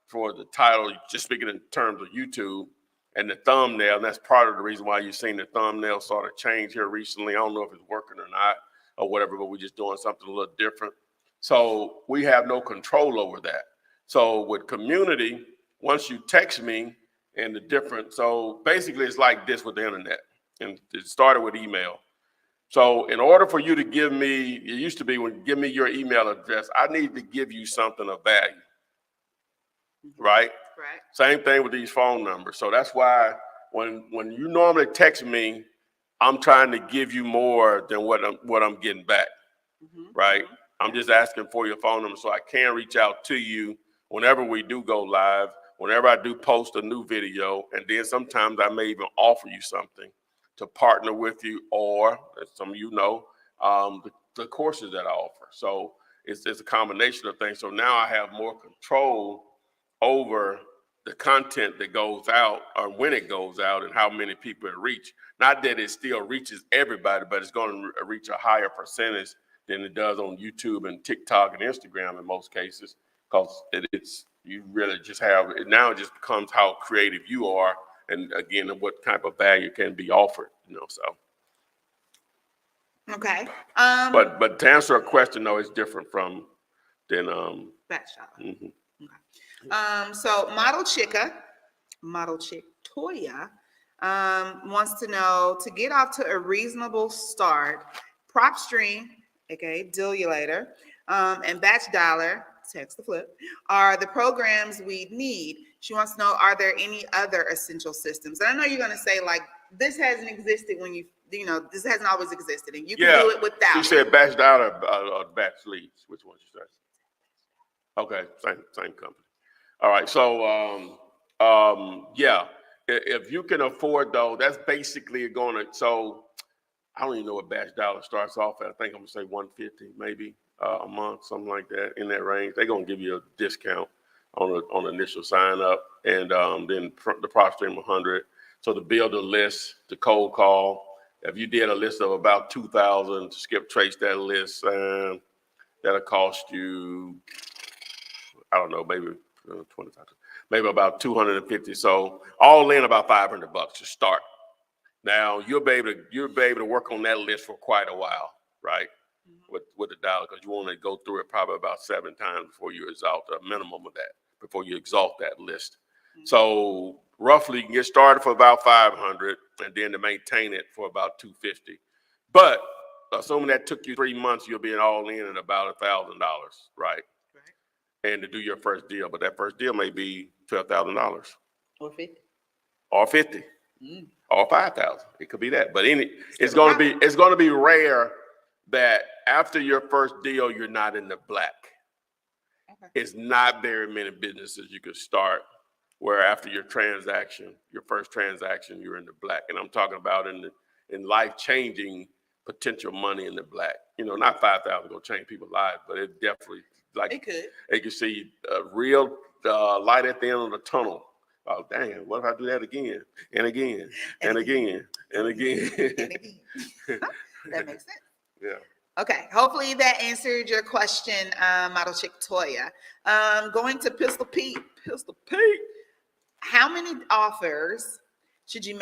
for the title, just speaking in terms of YouTube, and the thumbnail, and that's part of the reason why you've seen the thumbnail sort of change here recently. I don't know if it's working or not or whatever, but we're just doing something a little different. So we have no control over that. So with community, once you text me and the different, so basically it's like this with the internet, and it started with email. So in order for you to give me, it used to be when give me your email address, I need to give you something of value, right? Right. Same thing with these phone numbers. So that's why when you normally text me, I'm trying to give you more than what I'm getting back, right? I'm just asking for your phone number so I can reach out to you whenever we do go live, whenever I do post a new video, and then sometimes I may even offer you something to partner with you, or as some of you know, the courses that I offer. So it's a combination of things. So now I have more control over the content that goes out, or when it goes out, and how many people it reach. Not that it still reaches everybody, but it's going to reach a higher percentage than it does on YouTube and TikTok and Instagram in most cases, because it's you really just have it now. It just becomes how creative you are, and again, what type of value can be offered. You know, so. Okay. But to answer a question, though, it's different than Batch shop. mhm. Okay. So Model Chick Toya wants to know, to get off to a reasonable start, Prop Stream, aka Dealulator, and Batch Dollar, text the flip, are the programs we need. She wants to know, are there any other essential systems? And I know you're going to say, like, this hasn't existed when you know, this hasn't always existed, and you can do it without. She said Batch Dollar or Batch Leads. Which one she said? Okay, same company. All right, so yeah, if you can afford though, that's basically going to. So I don't even know what Batch Dollar starts off at. I think I'm gonna say 150 maybe a month, something like that, in that range. They're gonna give you a discount on the initial sign up, and then the Prop Stream 100. So to build a list, to cold call. If you did a list of about 2,000 to skip trace that list, that'll cost you, I don't know, maybe 20,000, maybe about 250. So all in about $500 to start. Now you'll be able to work on that list for quite a while, right? With the dollar, because you want to go through it probably about 7 times before you exalt a minimum of that, before you exalt that list. So roughly you can get started for about 500, and then to maintain it for about 250. But assuming that took you 3 months, you'll be all in at about $1,000, right? And to do your first deal, but that first deal may be $12,000 Or 50. or 50 or 5,000. It could be that, but it's going to be rare that after your first deal you're not in the black. Okay. It's not very many businesses you could start where after your first transaction, you're in the black. And I'm talking about in life-changing potential money in the black. You know, not 5,000 gonna change people's lives, but it definitely, like, it could. You can see a real light at the end of the tunnel. Oh, dang, what if I do that again and again and again and again? And again. That makes sense. Yeah. Okay, hopefully that answered your question, Model Chick Toya. Going to Pistol Pete. How many offers should you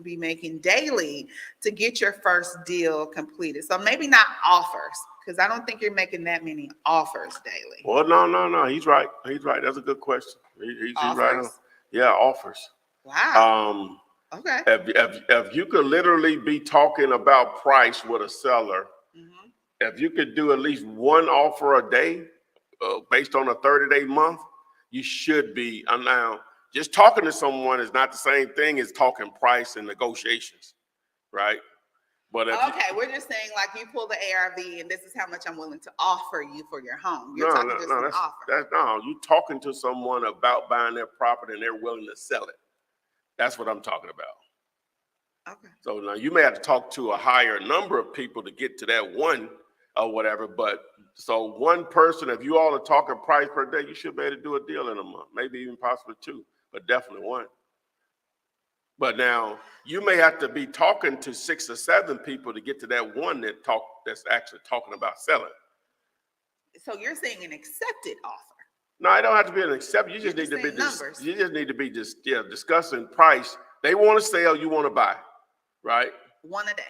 be making daily to get your first deal completed? So maybe not offers, because I don't think you're making that many offers daily. Well, no. He's right. That's a good question. He's right on. Yeah, offers. Wow. Okay. If you could literally be talking about price with a seller, if you could do at least one offer a day based on a 30-day month, you should be. Now, just talking to someone is not the same thing as talking price and negotiations, right? But if Okay, we're just saying like you pull the ARV and this is how much I'm willing to offer you for your home. You're talking just an offer. you talking to someone about buying their property and they're willing to sell it. That's what I'm talking about. Okay. So now you may have to talk to a higher number of people to get to that one or whatever. But so one person, if you all are talking price per day, you should be able to do a deal in a month, maybe even possibly two, but definitely one. But now you may have to be talking to 6 or 7 people to get to that one that's actually talking about selling. So you're saying an accepted offer? No, I don't have to be an accept. You just need to be numbers. You just need to be discussing price. They want to sell, you want to buy, right? One a day.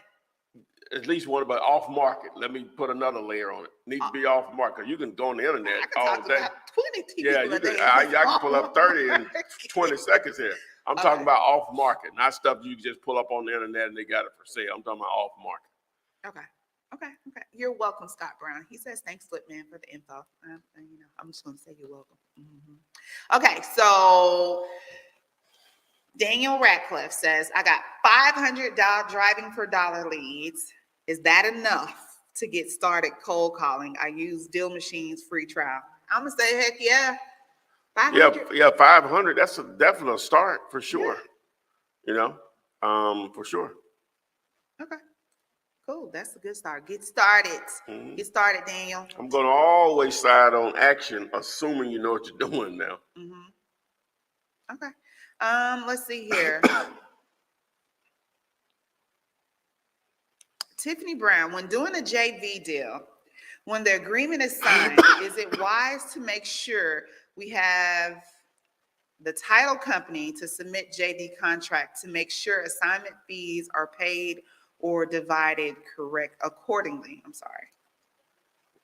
At least one, but off market. Let me put another layer on it. Needs to be off market. You can go on the internet all day. About 20 people Yeah, you can. I can pull up 30 in 20 seconds here. I'm talking about off market, not stuff you just pull up on the internet and they got it for sale. I'm talking about off market. Okay. You're welcome, Scott Brown. He says, thanks, Flipman, for the info. I'm just going to say you're welcome. Mm-hmm. Okay, so Daniel Ratcliffe says, I got $500 driving for dollar leads. Is that enough to get started cold calling? I use Deal Machine's free trial. I'm going to say, heck yeah. 500. Yeah, 500. That's definitely a start for sure. Yeah. For sure. Okay. Cool. That's a good start. Get started. Mm-hmm. Get started, Daniel. I'm going to always side on action, assuming you know what you're doing now. Mm-hmm. Okay. Let's see here. Tiffany Brown, when doing a JV deal, when the agreement is signed, is it wise to make sure we have the title company to submit JV contract to make sure assignment fees are paid or divided accordingly? I'm sorry.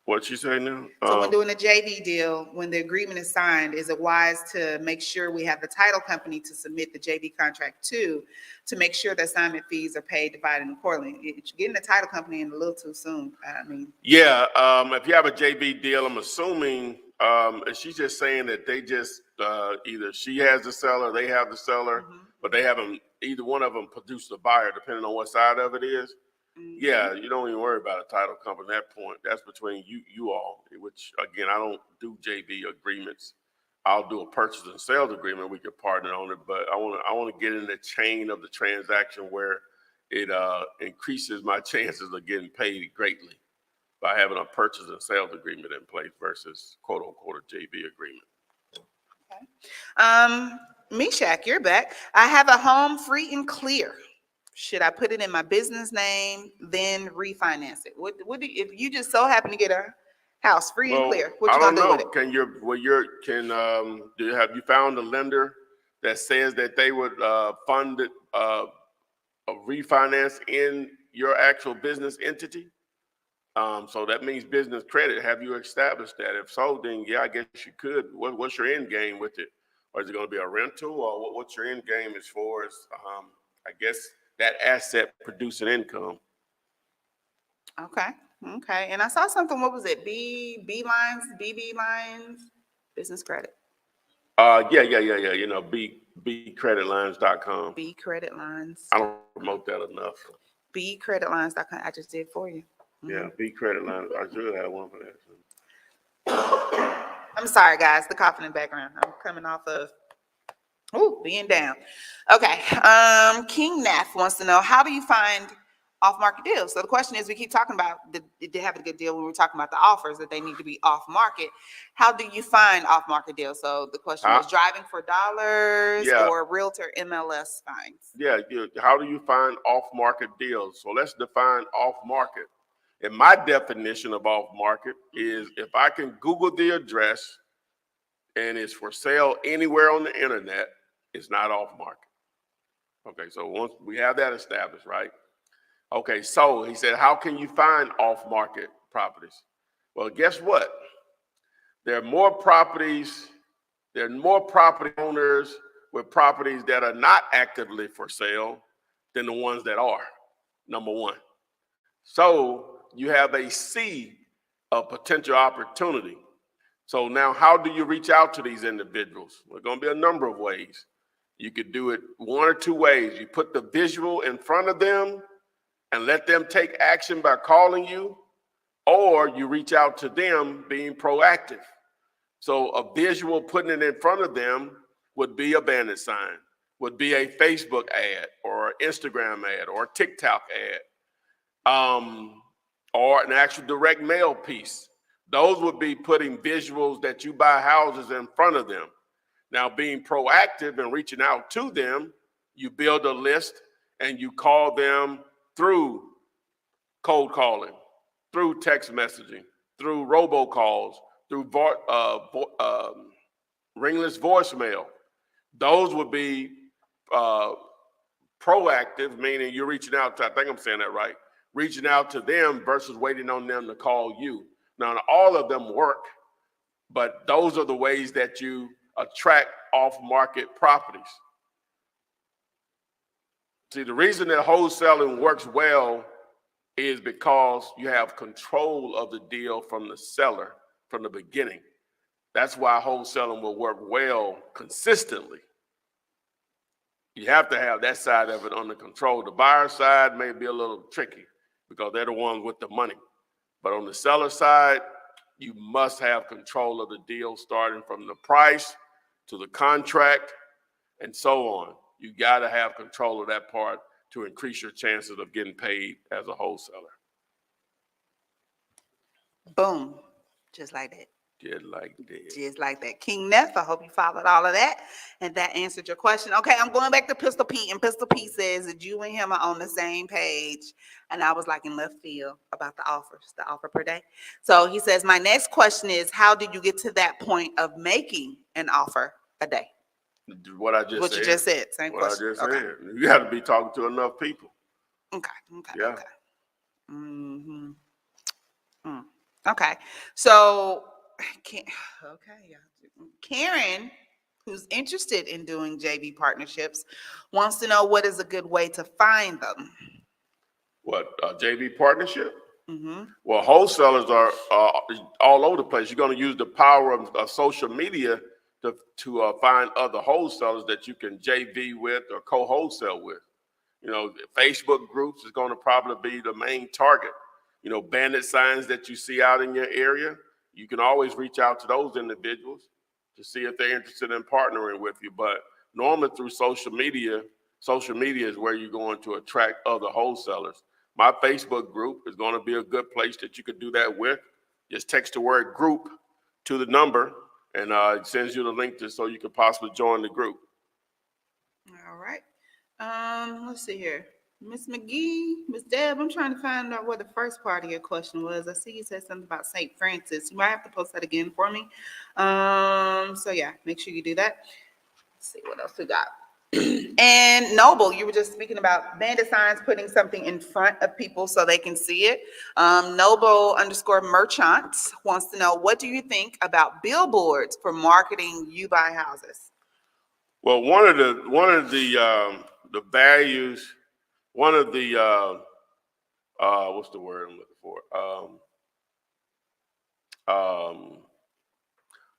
What you say now? So when doing a JV deal, when the agreement is signed, is it wise to make sure we have the title company to submit the JV contract to make sure the assignment fees are paid, divided accordingly? You're getting the title company in a little too soon. I mean. Yeah. If you have a JV deal, I'm assuming she's just saying that they just either she has the seller, they have the seller, but they haven't either one of them produced a buyer, depending on what side of it is. Yeah, you don't even worry about a title company at that point. That's between you all, which again, I don't do JV agreements. I'll do a purchase and sales agreement. We could partner on it, but I want to get in the chain of the transaction where it increases my chances of getting paid greatly by having a purchase and sales agreement in place versus quote unquote a JV agreement. Okay. Meshach, you're back. I have a home free and clear. Should I put it in my business name, then refinance it? What do if you just so happen to get a house free and clear? What you gonna do with it? Have you found a lender that says that they would fund it, a refinance in your actual business entity? So that means business credit. Have you established that? If so, then yeah, I guess you could. What's your end game with it? Or is it going to be a rental, or what's your end game as far as I guess that asset producing income? Okay. And I saw something. What was it? BB lines, business credit. Yeah. You know, bcreditlines.com. B credit lines. I don't promote that enough. bcreditlines.com. I just did for you. Yeah, B credit lines. I should have one for that. I'm sorry, guys. The coughing in the background. I'm coming off of being down. Okay. King Nath wants to know, how do you find off-market deals? So the question is, we keep talking about they have a good deal when we're talking about the offers that they need to be off-market. How do you find off-market deals? So the question is, driving for dollars or realtor MLS finds? Yeah. How do you find off-market deals? So let's define off-market. And my definition of off-market is if I can Google the address and it's for sale anywhere on the internet, it's not off-market. Okay, so once we have that established, right? Okay, so he said, how can you find off-market properties? Well, guess what? There are more property owners with properties that are not actively for sale than the ones that are, number one. So you have a sea of potential opportunity. So now how do you reach out to these individuals? Well, going to be a number of ways. You could do it one or two ways. You put the visual in front of them and let them take action by calling you, or you reach out to them being proactive. So a visual putting it in front of them would be a bandit sign, would be a Facebook ad or an Instagram ad or a TikTok ad, or an actual direct mail piece. Those would be putting visuals that you buy houses in front of them. Now, being proactive and reaching out to them, you build a list and you call them through cold calling, through text messaging, through robocalls, through ringless voicemail. Those would be proactive, meaning you're reaching out to, I think I'm saying that right, reaching out to them versus waiting on them to call you. Now, all of them work, but those are the ways that you attract off-market properties. See, the reason that wholesaling works well is because you have control of the deal from the seller from the beginning. That's why wholesaling will work well consistently. You have to have that side of it under control. The buyer side may be a little tricky because they're the ones with the money. But on the seller side, you must have control of the deal, starting from the price to the contract and so on. You got to have control of that part to increase your chances of getting paid as a wholesaler. Boom. Just like that. Just like that. Just like that. King Neff, I hope you followed all of that and that answered your question. Okay, I'm going back to Pistol Pete, and Pistol Pete says that you and him are on the same page. And I was like in left field about the offers, the offer per day. So he says, my next question is, how did you get to that point of making an offer a day? What I just said. What you just said. Same what question. I just said. You got to be talking to enough people. Okay. Yeah. Okay. Mm-hmm. Okay. So, Karen, who's interested in doing JV partnerships, wants to know what is a good way to find them. What, a JV partnership? Mm-hmm. Well, wholesalers are all over the place. You're going to use the power of social media to find other wholesalers that you can JV with or co-wholesale with. You know, Facebook groups is going to probably be the main target. You know, bandit signs that you see out in your area, you can always reach out to those individuals to see if they're interested in partnering with you. But normally through social media is where you're going to attract other wholesalers. My Facebook group is going to be a good place that you could do that with. Just text the word group to the number, and it sends you the link so you can possibly join the group. All right. Let's see here. Miss McGee, Miss Deb, I'm trying to find out what the first part of your question was. I see you said something about St. Francis. You might have to post that again for me. So yeah, make sure you do that. Let's see what else we got. And Noble, you were just speaking about bandit signs, putting something in front of people so they can see it. Noble_merchant wants to know, what do you think about billboards for marketing you buy houses? Well, one of the values, one of the what's the word I'm looking for?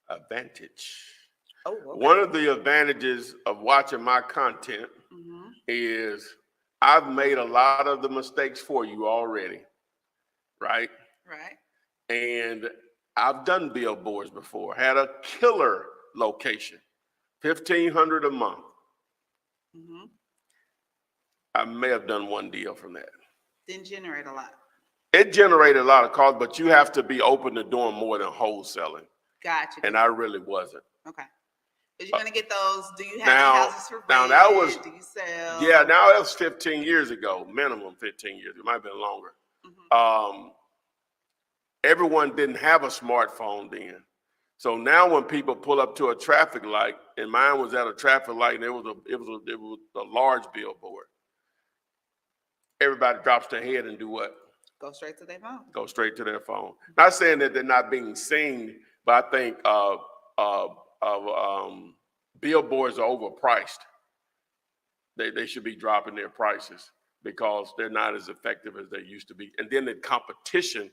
Advantage. Oh, okay. One of the advantages of watching my content is I've made a lot of the mistakes for you already, right? Right. And I've done billboards before, had a killer location, $1,500 a month. Mm-hmm. I may have done one deal from that. Didn't generate a lot. It generated a lot of calls, but you have to be open to doing more than wholesaling. Gotcha. And I really wasn't. Okay. But you're going to get those. Do you have Now- any houses for rent? now that was- Do you sell? Yeah, now that was 15 years ago, minimum 15 years. It might have been longer. Mm-hmm. Everyone didn't have a smartphone then. So now when people pull up to a traffic light, and mine was at a traffic light, and it was a large billboard. Everybody drops their head and do what? Go straight to their phone. Go straight to their phone. Not saying that they're not being seen, but I think billboards are overpriced. They should be dropping their prices because they're not as effective as they used to be. And then the competition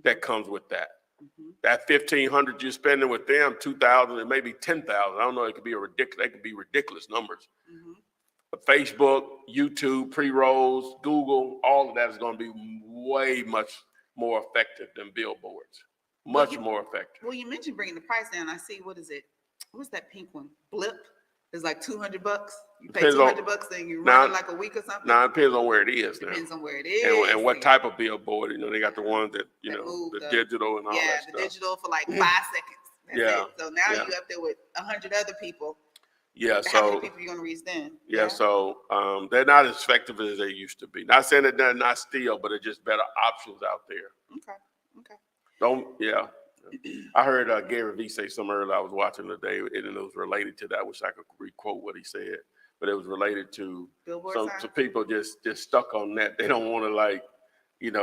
that comes with that. Mm-hmm. That $1,500 you're spending with them, $2,000, and maybe $10,000. I don't know. It could be ridiculous numbers. Mm-hmm. Facebook, YouTube, pre-rolls, Google, all of that is going to be way much more effective than billboards. Much more effective. Well, you mentioned bringing the price down. I see. What is it? What's that pink one? Blip. It's like $200. You pay $200 and you run it like a week or something. Now it depends on where it is. Depends on where it is and what type of billboard. You know, they got the ones that the digital and all that stuff. Yeah, the digital for like 5 seconds. That's it. So now you up there with 100 other people. Yeah. How many people you gonna reach then? Yeah. So they're not as effective as they used to be. Not saying that they're not still, but it's just better options out there. Okay. I heard Gary Vee say something earlier. I was watching today, and it was related to that. I wish I could requote what he said, but it was related to some people just stuck on that. They don't want to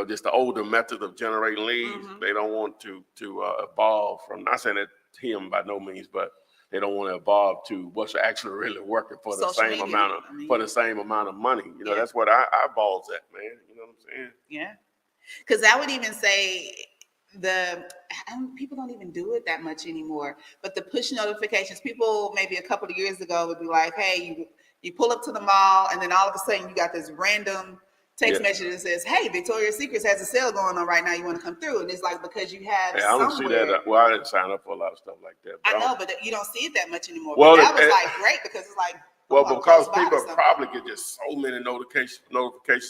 just the older method of generating leads. They don't want to evolve from. Not saying that him by no means, but they don't want to evolve to what's actually really working for the same amount of money. That's what I eyeballs at, man. You know what I'm saying? Yeah, because I would even say. People don't even do it that much anymore, but the push notifications, people maybe a couple of years ago would be like, hey, you pull up to the mall and then all of a sudden you got this random text message that says, hey, Victoria's Secrets has a sale going on right now, you want to come through? And it's like, because you have I don't see that. Well, I didn't sign up for a lot of stuff like that. I know, but you don't see it that much anymore. Well, but that was like great because it's like, because people probably get just so many notifications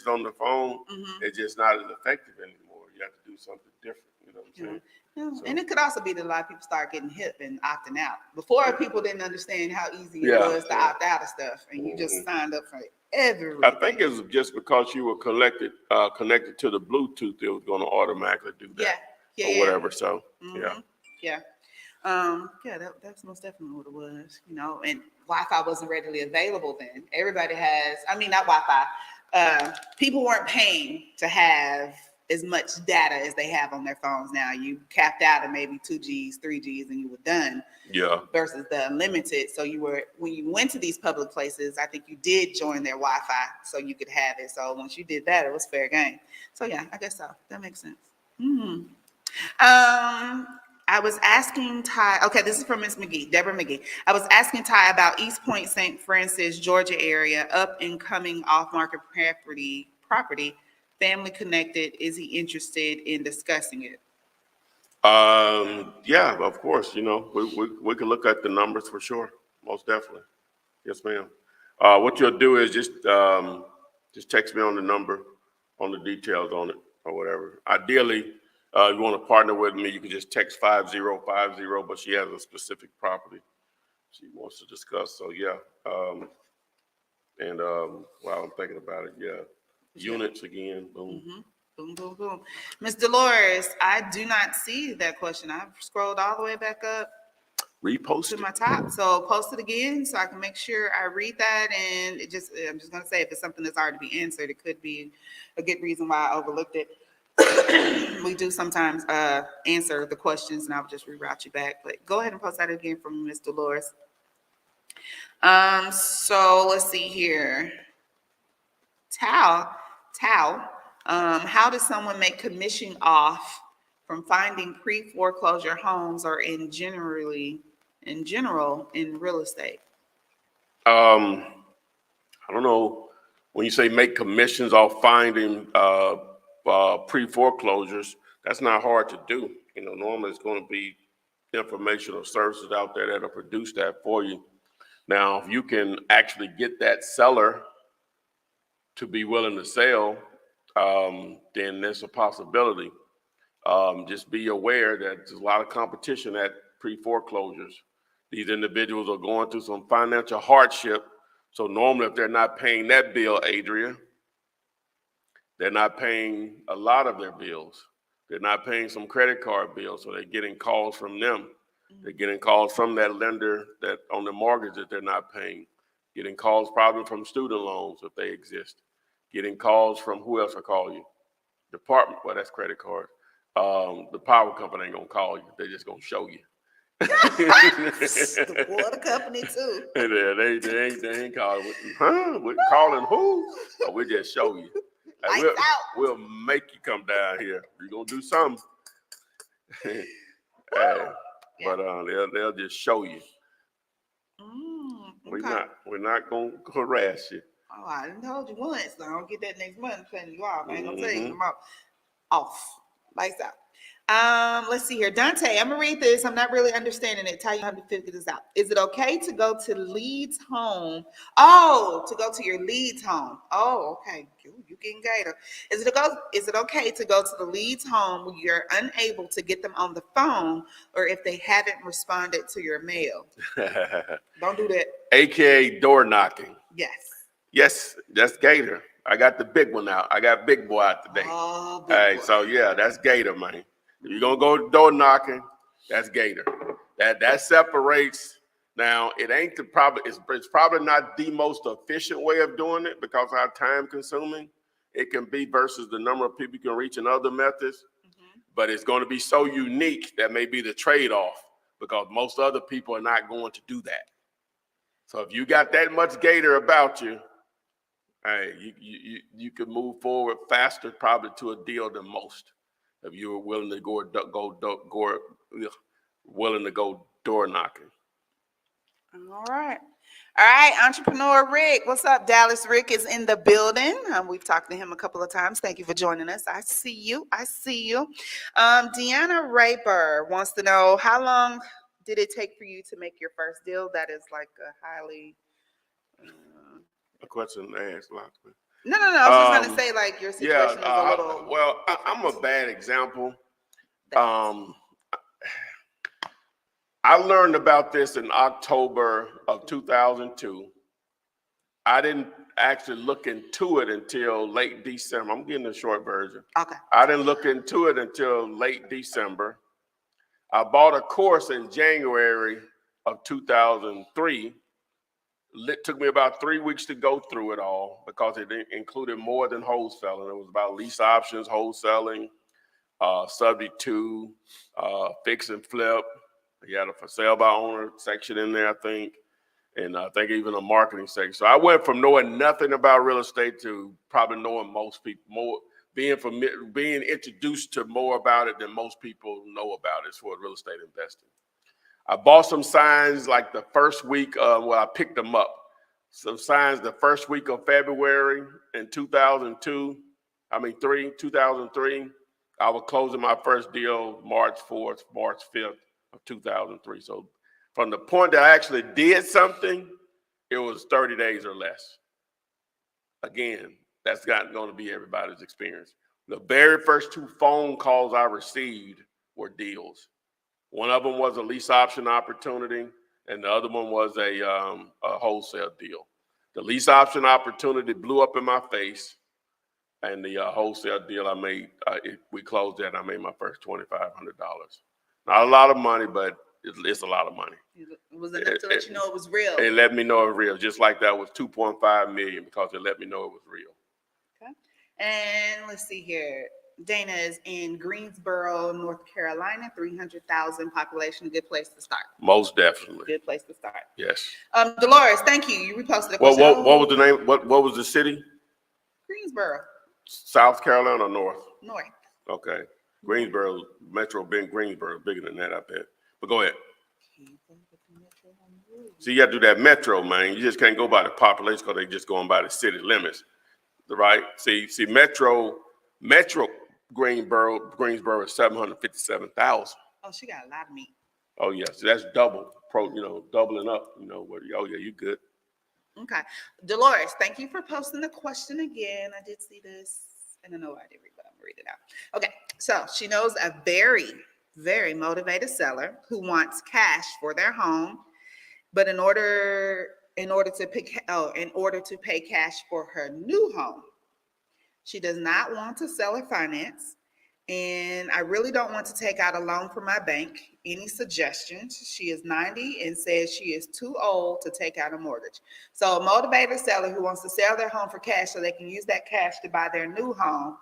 on the phone, it's just not as effective anymore. You have to do something different. You know what I'm saying? So. And it could also be that a lot of people start getting hip and opting out. Before, people didn't understand how easy it was to opt out of stuff, and you just signed up for everything. I think it was just because you were connected to the Bluetooth, it was going to automatically do that, or whatever. So that's most definitely what it was. And Wi-Fi wasn't readily available then. Everybody has. I mean, not Wi-Fi. People weren't paying to have as much data as they have on their phones now. You capped out at maybe 2Gs, 3Gs, and you were done. Yeah. Versus the unlimited. So when you went to these public places, I think you did join their Wi-Fi so you could have it. So once you did that, it was fair game. So yeah, I guess so. That makes sense. I was asking Ty. Okay, this is from Miss McGee, Deborah McGee. I was asking Ty about East Point, St. Francis, Georgia area, up and coming off-market property. Family connected. Is he interested in discussing it? Yeah, of course. We can look at the numbers for sure. Most definitely. Yes, ma'am. What you'll do is just text me on the number, on the details on it or whatever. Ideally, you want to partner with me, you can just text 5050, but she has a specific property she wants to discuss. So yeah. While I'm thinking about it, yeah. Units again, boom. Boom, boom, boom. Ms. Dolores, I do not see that question. I've scrolled all the way back up. Repost to my top. So post it again so I can make sure I read that. And I'm just going to say, if it's something that's already been answered, it could be a good reason why I overlooked it. We do sometimes answer the questions and I'll just reroute you back. But go ahead and post that again from Ms. Dolores. So let's see here. Tao, how does someone make commission off from finding pre-foreclosure homes or in general in real estate? I don't know. When you say make commissions off finding pre-foreclosures, that's not hard to do. Normally it's going to be informational services out there that'll produce that for you. Now, if you can actually get that seller to be willing to sell, then there's a possibility. Just be aware that there's a lot of competition at pre-foreclosures. These individuals are going through some financial hardship. So normally if they're not paying that bill, Adria, they're not paying a lot of their bills. They're not paying some credit card bills. So they're getting calls from them. They're getting calls from that lender that on the mortgage that they're not paying. Getting calls probably from student loans if they exist. Getting calls from who else will call you? Department, well, that's credit card. The power company ain't gonna call you. They're just gonna show you. The water company too. Yeah, they ain't calling. We're calling who? Oh, we just show you. Like, we'll make you come down here. We're gonna do something. But they'll just show you. We're not gonna harass you. Oh, I didn't told you once, so I don't get that next month. I'm cutting you off. I ain't gonna tell you Mhm. tomorrow. Off. Lights out. Let's see here. Dante, I'm gonna read this. I'm not really understanding it. Tell you how to figure this out. Is it okay to go to lead's home? Oh, to go to your lead's home. Oh, okay. You getting gator. Is it okay to go to the lead's home when you're unable to get them on the phone or if they haven't responded to your mail? Don't do that. AKA door knocking. Yes. Yes, that's Gator. I got the big one out. I got big boy out today. Oh, Hey, boy. so yeah, that's Gator, man. If you're gonna go door knocking, that's Gator. That separates. Now, it ain't it's probably not the most efficient way of doing it because how time consuming it can be versus the number of people you can reach in other methods. But it's going to be so unique that may be the trade-off because most other people are not going to do that. So if you got that much Gator about you, hey, you could move forward faster probably to a deal than most if you were willing to go door knocking. All right. All right, Entrepreneur Rick. What's up, Dallas? Rick is in the building. We've talked to him a couple of times. Thank you for joining us. I see you. Deanna Raper wants to know, how long did it take for you to make your first deal? That is like a highly... A question to ask, Lachlan. No. I was just going to say, like, your situation is a little... Well, I'm a bad example. I learned about this in October of 2002. I didn't actually look into it until late December. I'm getting the short version. Okay. I didn't look into it until late December. I bought a course in January of 2003. It took me about 3 weeks to go through it all because it included more than wholesaling. It was about lease options, wholesaling, subject to, fix and flip. He had a for sale by owner section in there, I think. And I think even a marketing section. So I went from knowing nothing about real estate to probably knowing most people more, being introduced to more about it than most people know about it for real estate investing. I bought some signs like the first week, I picked them up. Some signs the first week of February in 2003. I was closing my first deal March 4th, March 5th of 2003. So from the point that I actually did something, it was 30 days or less. Again, that's not going to be everybody's experience. The very first 2 phone calls I received were deals. One of them was a lease option opportunity, and the other one was a wholesale deal. The lease option opportunity blew up in my face, and the wholesale deal I made, we closed that, and I made my first $2,500. Not a lot of money, but it's a lot of money. It was enough to let you know it was real. It let me know it was real, just like that was $2.5 million because it let me know it was real. Okay. And let's see here. Dana is in Greensboro, North Carolina, 300,000 population. A good place to start. Most definitely. Good place to start. Yes. Dolores, thank you. You reposted a Well, question. what was the name? What was the city? Greensboro. South Carolina or North? North. Okay. Greensboro, Metro, Greensboro, bigger than that, I bet. But go ahead. See, you got to do that Metro, man. You just can't go by the population because they just going by the city limits, right? See, Metro Greensboro is 757,000. Oh, she got a lot of meat. Oh yeah, so that's doubling up. Oh yeah, you good. Okay, Dolores, thank you for posting the question again. I did see this, and I know I did read, but I'm gonna read it out. Okay, so she knows a very, very motivated seller who wants cash for their home, but in order to pay cash for her new home, she does not want to sell or finance. And I really don't want to take out a loan from my bank. Any suggestions? She is 90 and says she is too old to take out a mortgage. So a motivated seller who wants to sell their home for cash so they can use that cash to buy their new home.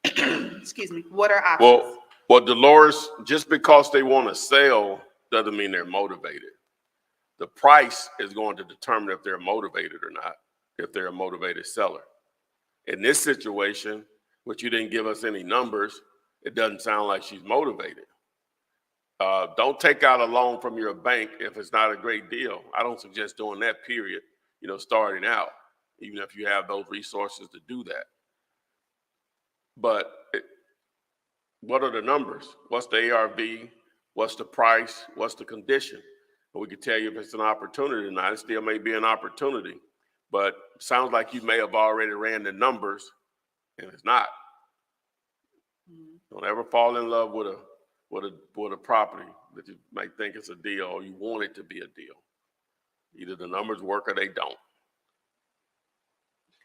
Excuse me. What are options? Well, Dolores, just because they want to sell doesn't mean they're motivated. The price is going to determine if they're motivated or not, if they're a motivated seller. In this situation, which you didn't give us any numbers, it doesn't sound like she's motivated. Don't take out a loan from your bank if it's not a great deal. I don't suggest doing that, period, starting out, even if you have those resources to do that. But what are the numbers? What's the ARV? What's the price? What's the condition? And we can tell you if it's an opportunity or not. It still may be an opportunity, but it sounds like you may have already ran the numbers, and it's not. Don't ever fall in love with a property that you might think it's a deal or you want it to be a deal. Either the numbers work or they don't.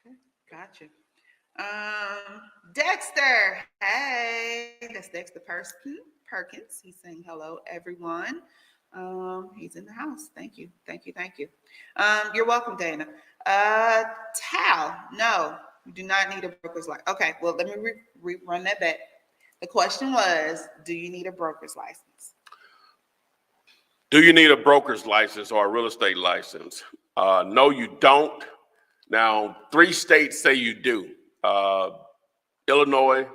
Okay, gotcha. Dexter, hey, that's Dexter Perkins. He's saying hello, everyone. He's in the house. Thank you. You're welcome, Dana. Tal, no, you do not need a broker's license. Okay, well, let me rerun that back. The question was, do you need a broker's license? Do you need a broker's license or a real estate license? No, you don't. Now, 3 states say you do. Illinois,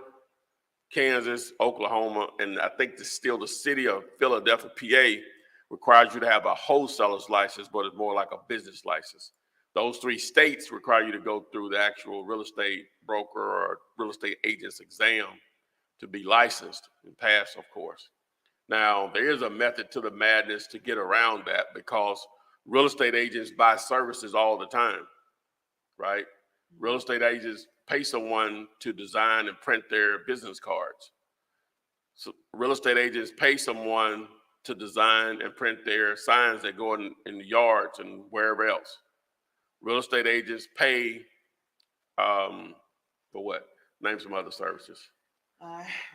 Kansas, Oklahoma, and I think still the city of Philadelphia, PA, requires you to have a wholesaler's license, but it's more like a business license. Those 3 states require you to go through the actual real estate broker or real estate agent's exam to be licensed and pass, of course. Now, there is a method to the madness to get around that because real estate agents buy services all the time, right? Real estate agents pay someone to design and print their business cards. So real estate agents pay someone to design and print their signs that go in the yards and wherever else. Real estate agents pay for what? Name some other services.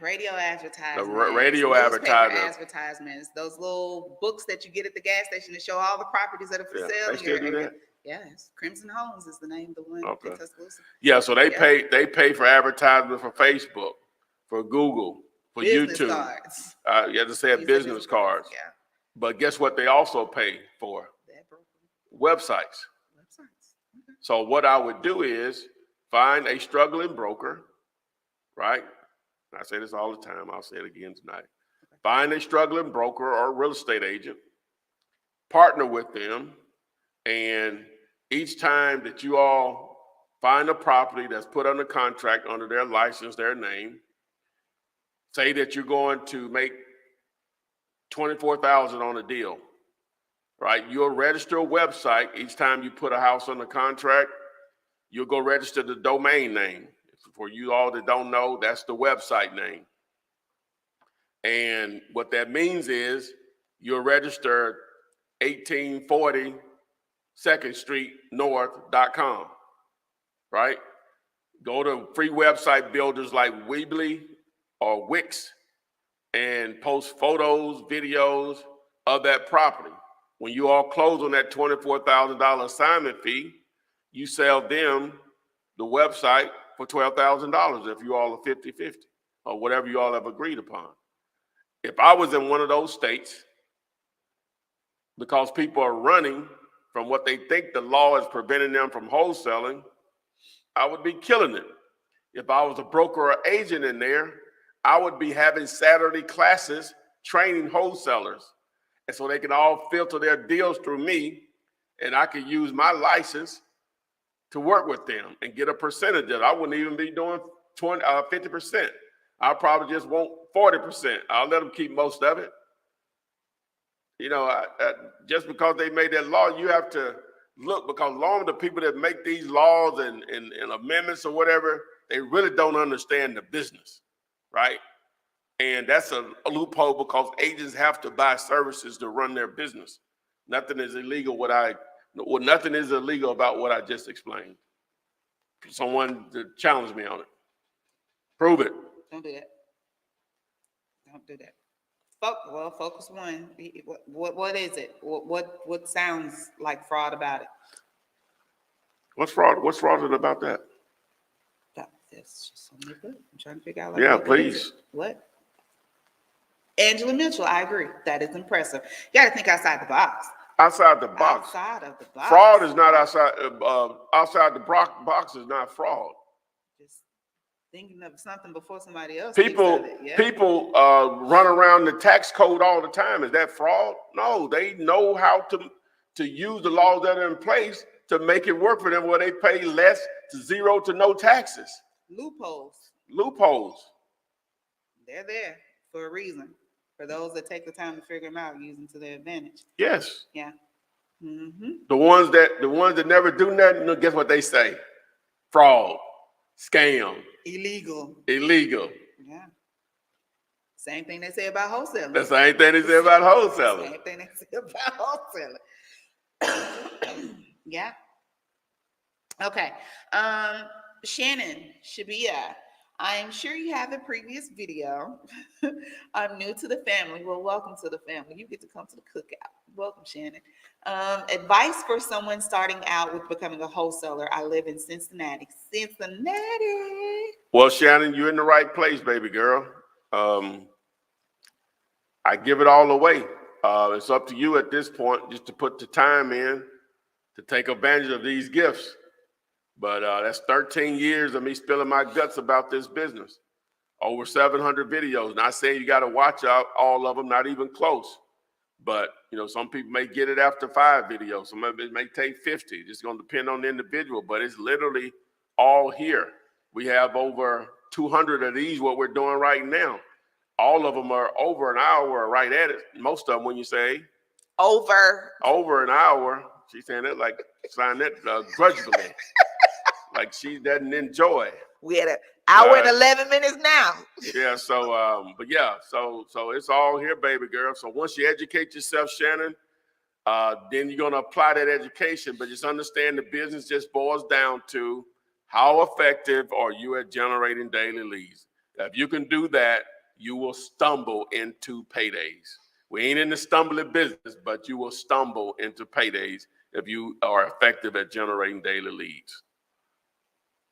Radio advertisements. Radio advertisements. Those little books that you get at the gas station to show all the properties that are for sale. They still do that? Yes, Crimson Homes is the name of the one. Okay. That's exclusive. Yeah, so they pay for advertisement for Facebook, for Google, for Business YouTube. Cards. You have to say business cards. Yeah. But guess what they also pay for? Websites. Okay. So what I would do is find a struggling broker, right? I say this all the time. I'll say it again tonight. Find a struggling broker or real estate agent, partner with them, and each time that you all find a property that's put under contract under their license, their name, say that you're going to make $24,000 on a deal, right? You'll register a website each time you put a house under contract. You'll go register the domain name. For you all that don't know, that's the website name. And what that means is you'll register 1840 2nd Street North.com, right? Go to free website builders like Weebly or Wix and post photos, videos of that property. When you all close on that $24,000 assignment fee, you sell them the website for $12,000 if you all are 50-50 or whatever you all have agreed upon. If I was in one of those states, because people are running from what they think the law is preventing them from wholesaling, I would be killing it. If I was a broker or agent in there, I would be having Saturday classes training wholesalers. And so they can all filter their deals through me, and I could use my license to work with them and get a percentage of it. I wouldn't even be doing 50%. I'll probably just want 40%. I'll let them keep most of it. Just because they made that law, you have to look, because long the people that make these laws and amendments or whatever, they really don't understand the business, right? And that's a loophole because agents have to buy services to run their business. Nothing is illegal nothing is illegal about what I just explained. Someone to challenge me on it. Prove it. Don't do that. Don't do that. Focus one. What is it? What sounds like fraud about it? What's fraudulent about that? That's just something good. I'm trying to figure out. Yeah, please. What? Angela Mitchell, I agree. That is impressive. You got to think outside the box. Outside the box. Outside of the box. Fraud is not outside. Outside the box is not fraud. Thinking of something before somebody else thinks People of it. Yeah. people run around the tax code all the time. Is that fraud? No, they know how to use the laws that are in place to make it work for them, where they pay less to zero to no taxes. Loopholes. Loopholes. They're there for a reason. For those that take the time to figure them out, using to their advantage. Yes. Yeah. Mm-hmm. The ones that never do nothing, guess what they say? Fraud, scam, Illegal. Yeah. Same thing they say about wholesaling. The same thing they say about wholesaling. Same thing they say about wholesaling. Yeah. Okay. Shannon Shabia, I am sure you have a previous video. I'm new to the family. Well, welcome to the family. You get to come to the cookout. Welcome, Shannon. Advice for someone starting out with becoming a wholesaler. I live in Cincinnati. Well, Shannon, you're in the right place, baby girl. I give it all away. It's up to you at this point just to put the time in to take advantage of these gifts. But that's 13 years of me spilling my guts about this business. Over 700 videos. Not saying you got to watch out all of them, not even close. But, some people may get it after 5 videos. Some of it may take 50. It's going to depend on the individual, but it's literally all here. We have over 200 of these, what we're doing right now. All of them are over an hour right at it. Most of them, when you say over an hour, she's saying that like sign that grudgingly. Like she doesn't enjoy. We had an hour and 11 minutes now. Yeah, so so it's all here, baby girl. So once you educate yourself, Shannon, then you're gonna apply that education. But just understand the business just boils down to how effective are you at generating daily leads. If you can do that, you will stumble into paydays. We ain't in the stumbling business, but you will stumble into paydays if you are effective at generating daily leads.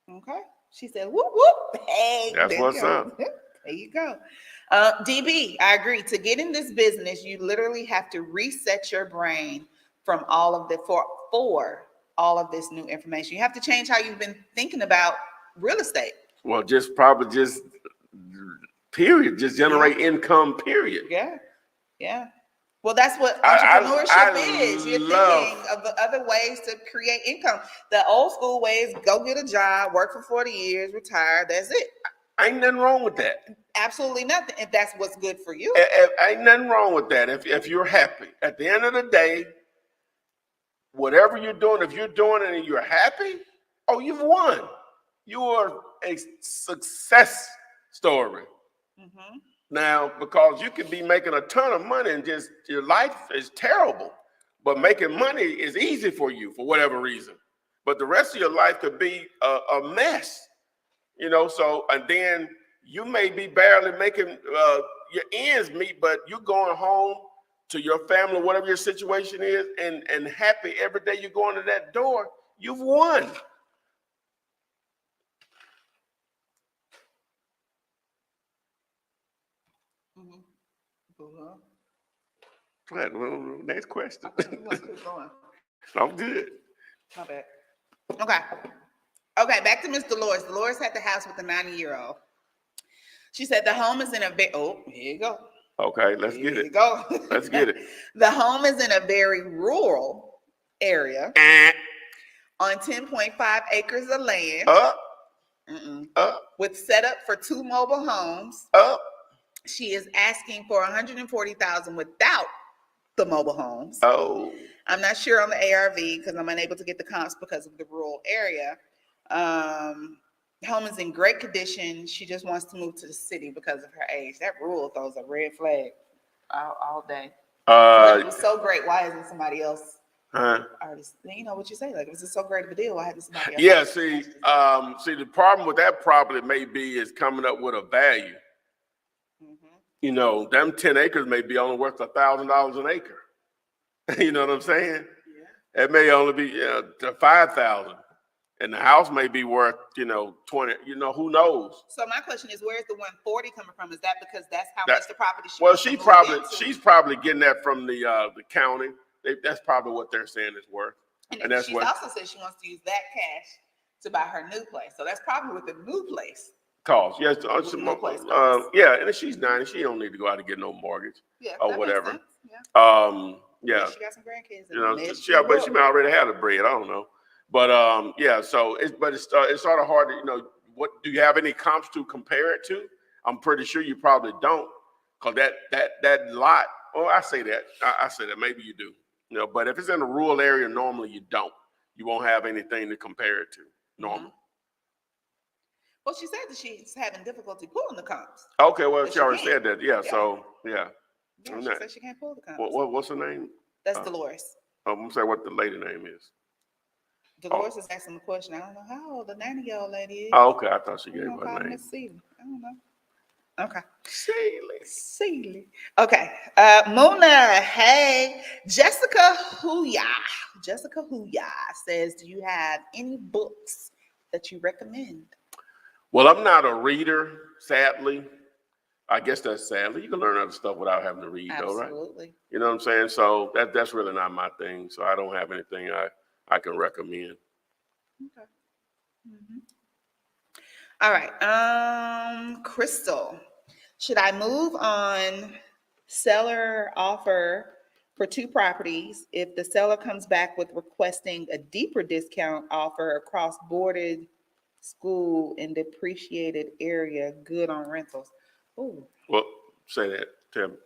Okay. She said, whoop, whoop. Hey, that's what's up. There you go. DB, I agree. To get in this business, you literally have to reset your brain from all of the, for all of this new information. You have to change how you've been thinking about real estate. Well, just period. Just generate income, period. Yeah. Yeah. Well, that's what entrepreneurship is. You're thinking of other ways to create income. The old school way is go get a job, work for 40 years, retire. That's it. Ain't nothing wrong with that. Absolutely nothing. If that's what's good for you. Ain't nothing wrong with that. If you're happy. At the end of the day, whatever you're doing, if you're doing it and you're happy, oh, you've won. You are a success story. Mm-hmm. Now, because you could be making a ton of money and just your life is terrible, but making money is easy for you for whatever reason. But the rest of your life could be a mess, so, and then you may be barely making your ends meet, but you're going home to your family, whatever your situation is, and happy every day you go into that door, you've won. Well, next question. I'm good. My bad. Okay, back to Miss Dolores. Dolores had the house with the 90-year-old. She said the home is in a here you go. Okay, let's get it. Here you go. Let's get it. The home is in a very rural area on 10.5 acres of land. With setup for 2 mobile homes. She is asking for $140,000 without the mobile homes. Oh. I'm not sure on the ARV because I'm unable to get the comps because of the rural area. Home is in great condition. She just wants to move to the city because of her age. That rural throws a red flag all day. It was so great. Why isn't somebody else? Artist, what you say? Like, if it's so great of a deal, why hasn't somebody else? Yeah. See, the problem with that property maybe is coming up with a value. Mm-hmm. Them 10 acres may be only worth $1,000 an acre. You know what I'm saying? Yeah. It may only be $5,000, and the house may be worth 20. Who knows? So my question is, where's the 140 coming from? Is that because that's how much the property? She's probably getting that from the county. That's probably what they're saying it's worth. And that's also said she wants to use that cash to buy her new place. So that's probably with the new place. Cost, yes. No place cost. Yeah, and if she's 90, she don't need to go out and get no mortgage Yeah, or that whatever. makes sense. Yeah. Yeah, She got some grandkids. you know, Mess she, you but she up. may already have the bread. I don't know, but yeah. So it's sort of hard to what do you have any comps to compare it to? I'm pretty sure you probably don't, cause that lot. Oh, I say that. I say that maybe you do. But if it's in a rural area, normally you don't. You won't have anything to compare it to normally. Well, she said that she's having difficulty pulling the comps. Okay, well, But she already said that. Yeah, so yeah. Yeah, she said she can't pull the comps. What's her name? That's Dolores. I'm gonna say what the lady name is. Dolores is asking the question. I don't know how old the 90-year-old lady is. Oh, okay. I thought she gave I'm gonna her call her name. Miss Seeley. I don't know. Okay. Seeley. Okay. Mona, hey. Jessica Huya says, do you have any books that you recommend? Well, I'm not a reader, sadly. I guess that's sadly. You can learn other stuff without having to read, though, right? Absolutely. You know what I'm saying? So that's really not my thing. So I don't have anything I can recommend. Okay. All right. Crystal, should I move on seller offer for 2 properties if the seller comes back with requesting a deeper discount offer across boarded school and depreciated area, good on rentals? Ooh. Well, say that, Tim.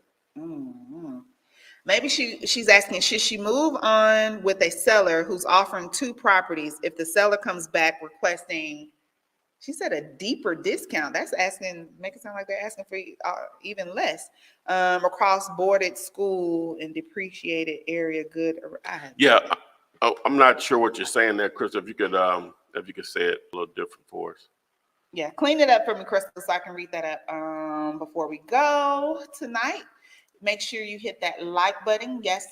Maybe she's asking, should she move on with a seller who's offering 2 properties if the seller comes back requesting, she said, a deeper discount? That's asking, make it sound like they're asking for even less, across boarded school and depreciated area, good. Yeah, I'm not sure what you're saying there, Chris. If you could say it a little different for us. Yeah, clean it up for me, Crystal, so I can read that up before we go tonight. Make sure you hit that like button. Yes.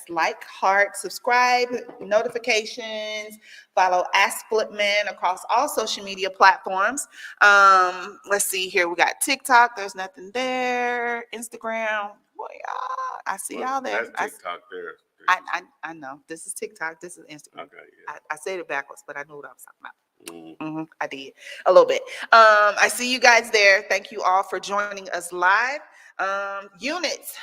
Like, heart, subscribe, notifications, follow Ask Flipman across all social media platforms. Let's see here. We got TikTok. There's nothing there. Instagram. Boy, I see y'all there. That's TikTok there. I know. This is TikTok. This is Instagram. Okay, yeah. I said it backwards, but I knew what I was talking about. I did a little bit. I see you guys there. Thank you all for joining us live. Units.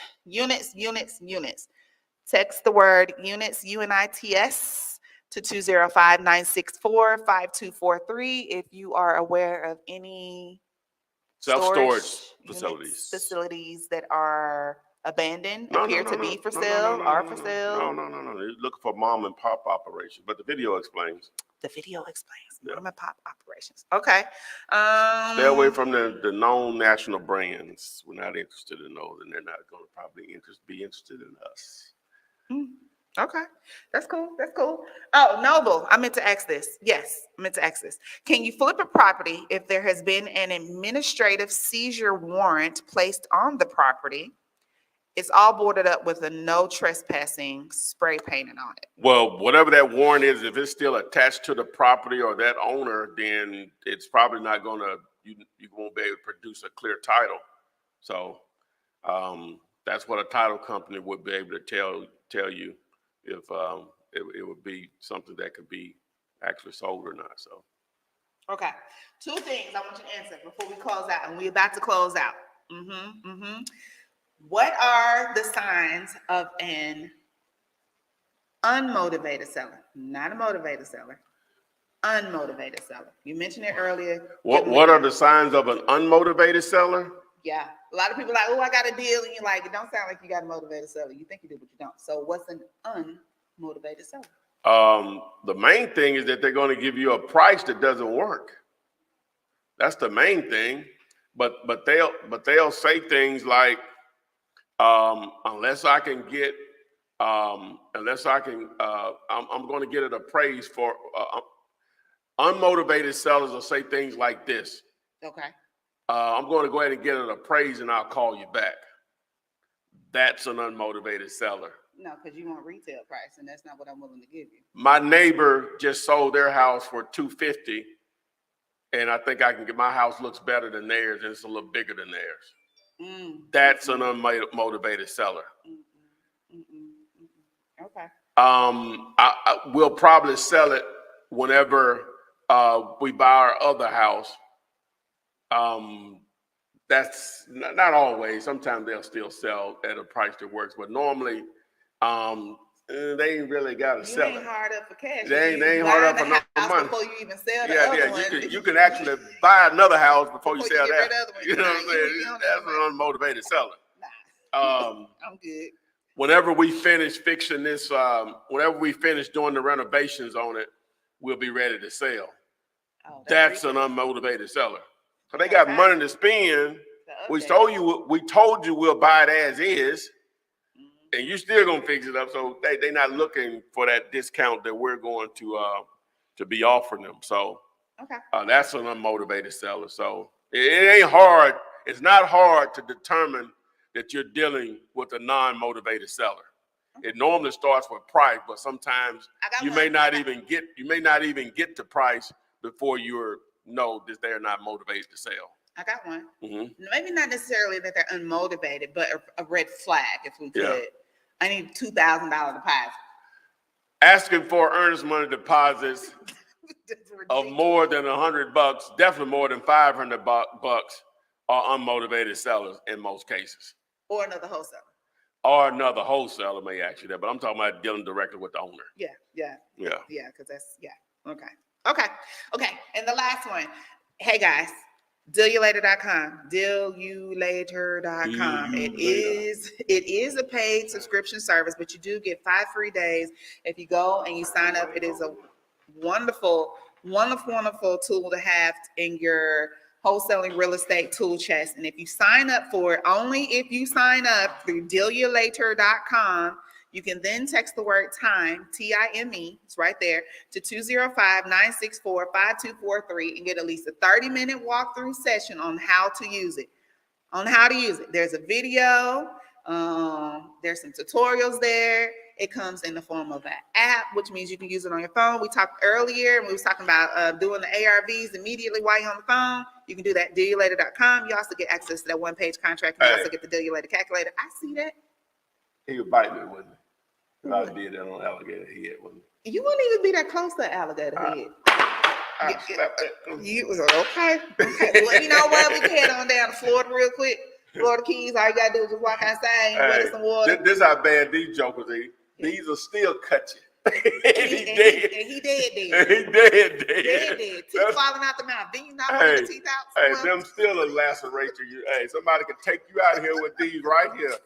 Text the word units, UNITS, to 205-964-5243 if you are aware of any Self-storage facilities facilities that are abandoned, appear to be for sale, are for sale. No. You're looking for mom and pop operations, but the video explains. The video explains. Mom and pop operations. Okay. Stay away from the known national brands. We're not interested in those, and they're not going to probably be interested in us. Okay, that's cool. Oh, Noble, I meant to ask this. Yes, I meant to ask this. Can you flip a property if there has been an administrative seizure warrant placed on the property? It's all boarded up with a no trespassing spray painted on it. Well, whatever that warrant is, if it's still attached to the property or that owner, then it's probably not going to, you won't be able to produce a clear title. So that's what a title company would be able to tell you if it would be something that could be actually sold or not. So. Okay. 2 things I want you to answer before we close out, and we're about to close out. What are the signs of an unmotivated seller? Not a motivated seller. Unmotivated seller. You mentioned it earlier. What are the signs of an unmotivated seller? Yeah. A lot of people are like, oh, I got a deal. And you're like, it don't sound like you got a motivated seller. You think you do, but you don't. So what's an unmotivated seller? The main thing is that they're going to give you a price that doesn't work. That's the main thing. But they'll say things like, unless I can get, I'm going to get it appraised for. Unmotivated sellers will say things like this. Okay. I'm going to go ahead and get it appraised, and I'll call you back. That's an unmotivated seller. No, because you want retail price, and that's not what I'm willing to give you. My neighbor just sold their house for $250, and I think I can get my house looks better than theirs, and it's a little bigger than theirs. That's an unmotivated seller. Okay. I will probably sell it whenever we buy our other house, That's not always. Sometimes they'll still sell at a price that works, but normally, they ain't really got to You sell ain't it. hard up for cash. They You ain't hard buy up for the no house money. before you even sell the Yeah, other yeah. one. You can actually buy another house before you Before sell you get that. rid of the other one. You know what I'm Nah, saying? you don't That's need an unmotivated seller. Nah, I'm good. Whenever we finish fixing this, whenever we finish doing the renovations on it, we'll be ready to sell. Oh, That's an reasonable. unmotivated seller. So they Okay, got fine. money to spend. To We update. told you we'll buy it as is, Mhm. and you still gonna fix it up. So they not looking for that discount that we're going to be offering them. So Okay. that's an unmotivated seller. So it ain't hard. It's not hard to determine that you're dealing with a non-motivated seller. It normally starts with price, but sometimes I got you one. may not even get to price before you know that they're not motivated to sell. I got one. Mhm. Maybe not necessarily that they're unmotivated, but a red flag, if we could. Yeah. I need $2,000 deposit. Asking for earnest money deposits That's of ridiculous. more than $100, definitely more than $500, are unmotivated sellers in most cases. Or another wholesaler. Or another wholesaler may ask you that, but I'm talking about dealing directly with the owner. Yeah. Yeah. Because that's Okay. And the last one. Hey guys, dealyoulater.com. Dealyoulater.com. It is a paid subscription service, but you do get 5 free days if you go and you sign up. It is a wonderful tool to have in your wholesaling real estate tool chest. And if you sign up for it, only if you sign up through dealyoulater.com, you can then text the word time, TIME, it's right there, to 205-964-5243 and get at least a 30-minute walkthrough session on how to use it. There's a video, there's some tutorials there. It comes in the form of an app, which means you can use it on your phone. We talked earlier, and we was talking about doing the ARVs immediately while you're on the phone. You can do that at dealyoulater.com. You also get access to that one-page contract, and you also get the Deal You Later calculator. I see that. He would bite me, wouldn't he? If I did that on alligator head, wouldn't he? You wouldn't even be that close to alligator head. I slapped that. You was okay. Well, you know what? We can head on down to Florida real quick. Florida Keys. All you gotta do is just walk outside and weather some water. This how bad these jokers are. These are still cut you. And he dead. He dead. Teeth falling out the mouth. Then you knock one of the teeth out. Hey, them still a lacerate you. Hey, somebody can take you out of here with these right here.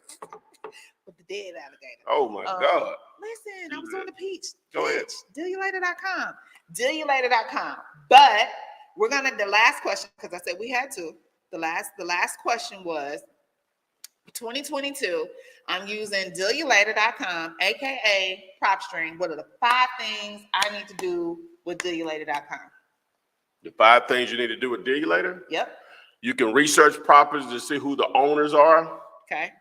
With the dead alligator. Oh my God. Listen, I was on the peach. Go ahead. Dealyoulater.com. Dealyoulater.com. But we're the last question, because I said we had to. The last question was 2022. I'm using dealyoulater.com, aka PropStream. What are the 5 things I need to do with dealyoulater.com? The 5 things you need to do with Deal You Later? Yep. You can research properties to see who the owners are. Okay.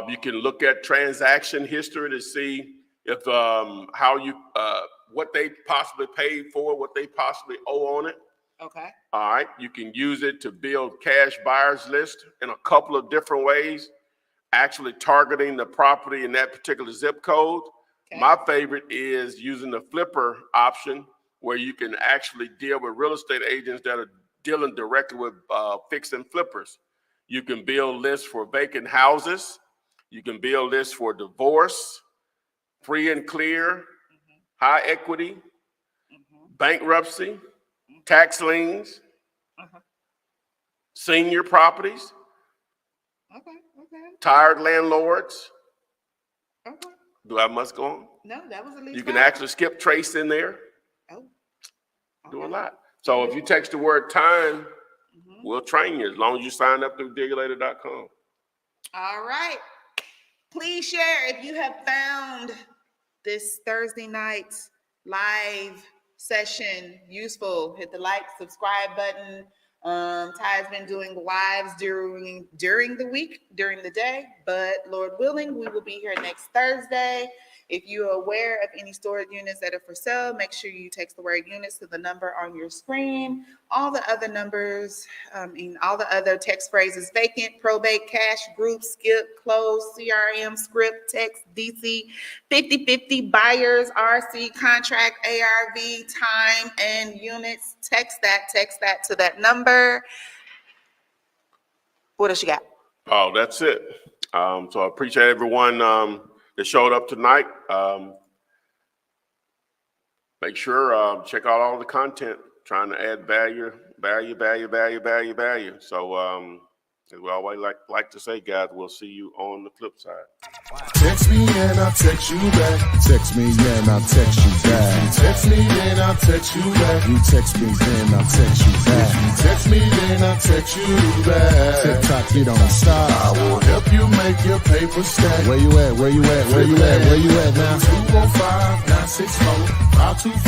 You can look at transaction history to see if what they possibly paid for, what they possibly owe on it. Okay. All right. You can use it to build cash buyers list in a couple of different ways, actually targeting the property in that particular zip code. Okay. My favorite is using the flipper option, where you can actually deal with real estate agents that are dealing directly with fixing flippers. You can build lists for vacant houses. You can build lists for divorce, free and clear, high equity, bankruptcy, tax liens, senior properties, tired landlords. Okay. Do I must go on? No, that was at least You can 5. actually skip trace in there. Oh. Do a lot. So if you text the word time, we'll train you as long as you sign up through dealyoulater.com. All right. Please share if you have found this Thursday night live session useful. Hit the like, subscribe button. Ty's been doing lives during the week, during the day, but Lord willing, we will be here next Thursday. If you are aware of any storage units that are for sale, make sure you text the word units to the number on your screen. All the other numbers, all the other text phrases: vacant, probate, cash, group, skip, close, CRM, script, text, DC, 50/50, buyers, RC, contract, ARV, time, and units. Text that to that number. What else you got? Oh, that's it. So I appreciate everyone that showed up tonight. Make sure check out all the content, trying to add value. So as we always like to say, guys, we'll see you on the flip side. Text me and I'll text you back. Text me, and I'll text you back. Text me, then I'll text you back. You text me, then I'll text you back. Text me, then I'll text you back. TikTok, you don't stop. I will help you make your paper stack. Where you at? Where you at? Where you at? Where you at now? 205-964-5244.